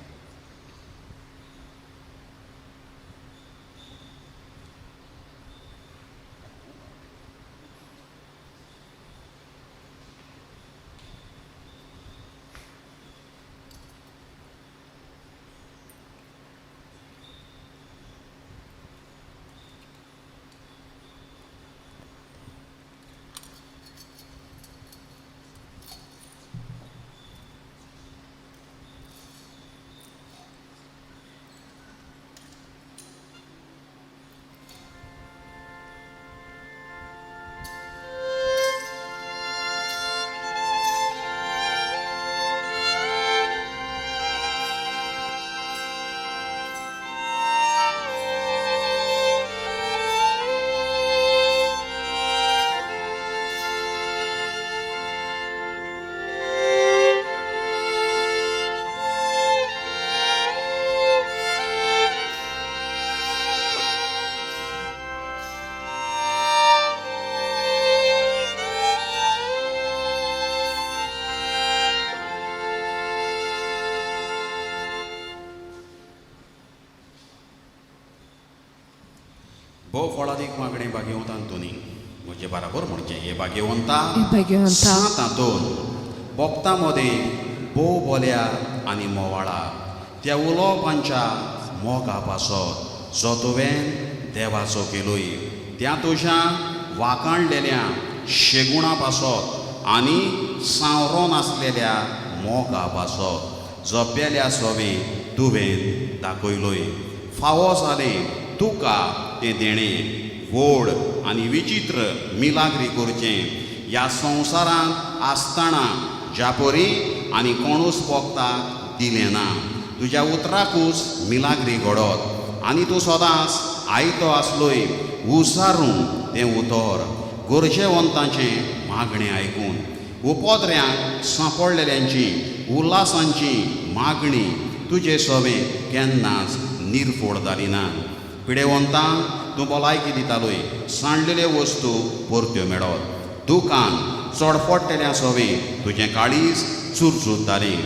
भोव फळादीक मागणें भाग्यवंत आंतोनी म्हजे बराबर म्हणचें हे भाग्यवंता सात हातून बोगता मदीं बोव बोल्या आनी मोवाळा त्या उलोवपांच्या मोगा पासत जो तुवें देवाचो केलोय त्या तुज्या वाखाणलेल्या शेगुणा पासत आनी सांवरो नासलेल्या मोगा पासत जो पेल्या सोबे तुवें दाखयलोय फावो जालें तुका तें देणें व्हड आनी विचित्र मिलाग्री करचें ह्या संवसारांत आसतना ज्यापरी आनी कोणूच पोखताक दिलें ना तुज्या उतराकूच मिलाग्री घडोत आनी तूं सदांच आयतो आसलोय उसारून तें उतर गरजेवंतांचें मागणें आयकून उपोद्र्यांक सांपडलेल्यांची उल्हासांची मागणी तुजें सोबें केन्नाच निर्फोड जाली ना पिडेवंतांक तूं भलायकी दितालोय सांडलेल्यो वस्तू परत्यो मेळत दुकान चडफडलेल्या सोबें तुजें काळीज चुरचुरतालें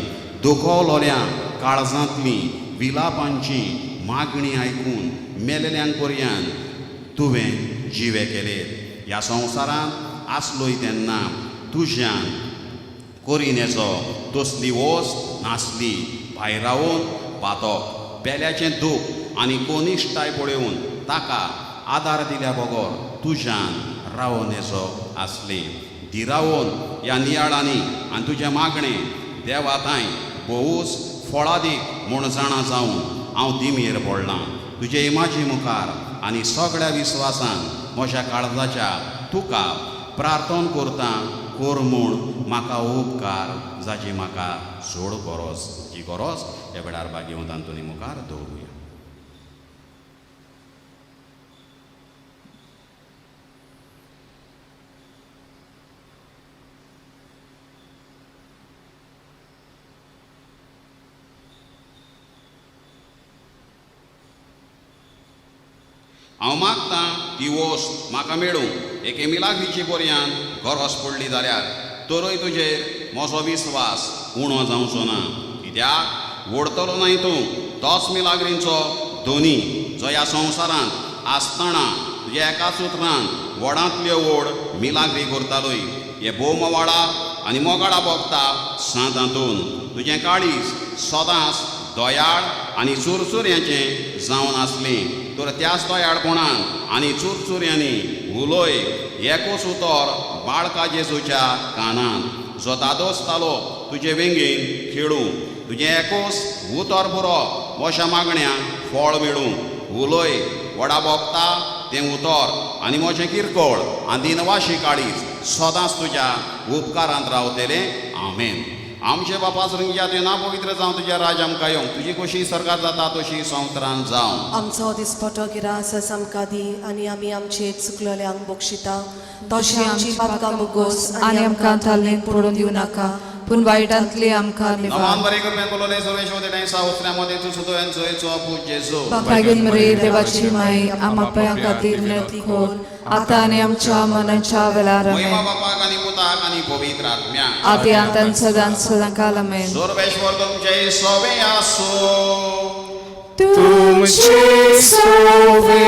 दुखवलोल्या काळजांतली विलापांची मागणी आयकून मेलेल्यांक पर्यंत तुवें जिवे केले ह्या संवसारांत आसलोय तेन्ना तुज्यान कोरिनेचो तसली वस्त नासली भायर रावून बातोक पेल्याचें दूख आनी कोनिश्टाय पळोवन ताका आदार दिल्या बगर तुज्यान रावोन येचो आसली धिरावून ह्या नियाळांनी आनी तुजें मागणें देवा थंय भोवूच फळादीक म्हूण जाणा जावन हांव दिमेर पडलां तुजे इमाजी मुखार आनी सगळ्या विस्वासान म्हज्या काळजाच्या तुका प्रार्थना करता कोर म्हूण म्हाका उपकार जाची म्हाका सोड गरज जी गरज ह्या वेळार भाग्यवंतान तुनी मुखार दवरुया हांव मागतां ती वस्त म्हाका मेळूं एके मिलाग्रीची पर्यंत गरज पडली जाल्यार तरोय तुजेर म्हजो विस्वास उणो जावचो ना कित्याक वडतलो न्हय तूं तोच मिलाग्रींचो धोनी जो ह्या संवसारांत आसतना तुज्या एकाच उतरान व्हडांतल्यो व्हड मिलाग्री करतालोय हे भोवम वाडा आनी मोगाडा भोगता सांतांतून तुजें काळीज सदांच दोयाळ आनी चुरचुऱ्यांचें जावन आसलें तर त्याच दोयाळपणान आनी चुरचुऱ्यांनी उलोय एकूच उतर बाळका जेजूच्या कानांत जो दादोसतालो तुजे वेंगेन खेळूं तुजें एकूच उतर पुरो अशा मागण्यांक फळ मेळूं उलोय व्हडा भोगता तें उतर आनी म्हजें किरकोळ आनी दिनवाशी काळीज सदांच तुज्या उपकारांत रावतलें आमेन आमचे बापा सृंग्या तुजें नांव पवित्र जावं तुजें राज आमकां येवं तुजी कशी सर्गार जाता तशी संवसारांत जावं आमचो दिसपटो गिरास आमकां दी आनी आमी आमचे चुकलेल्यांक बक्षिता तशें आमची पातकां मुगोस आनी आमकां थालनेंत पडून दिवं नाका पूण वायटांतली आमकां निवार नमान बरें करपी बोलोले सर्वेश्वर देणे सावत्र्यामध्ये तूं सुद्दां चोयचो पूज जेजू भाग्यन मरे देवाची माय आमच्या खातीर विनंती कर आतां आनी आमच्या मनाच्या वेळार महिमा बापाक आनी पुताक आनी पवित्र आत्म्याक आदी आतां सदांच सदांकाल आमेन सर्वेश्वर तुमचे सोबे आसूं तुमचे सोबे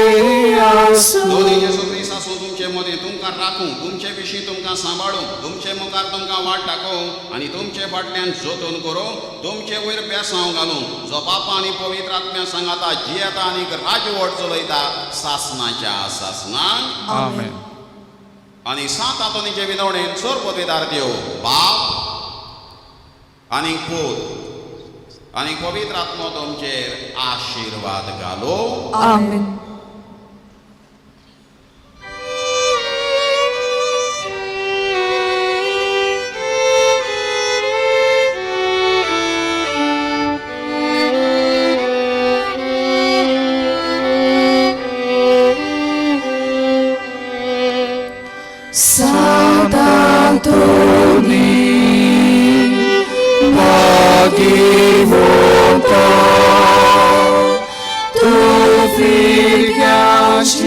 आसूं दोनी जेजू ख्रिस्त आसूं तुमचे मदीं तुमकां राखूं तुमचे विशीं तुमकां सांबाळूं तुमचे मुखार तुमकां वाट दाखोवं आनी तुमचे फाटल्यान जतन करूं तुमचे वयर बेसांव घालूं जो बापा आनी पवित्र आत्म्या सांगाता जियेता आनी राजवट चलयता सासनाच्या सासनाक आमेन आनी सात आतोनीचे विनवणेन चोर पदवीदार देव बाप आनी पूत आनी पवित्र आत्मो तुमचेर आशिर्वाद घालो आमेन Tu ficaste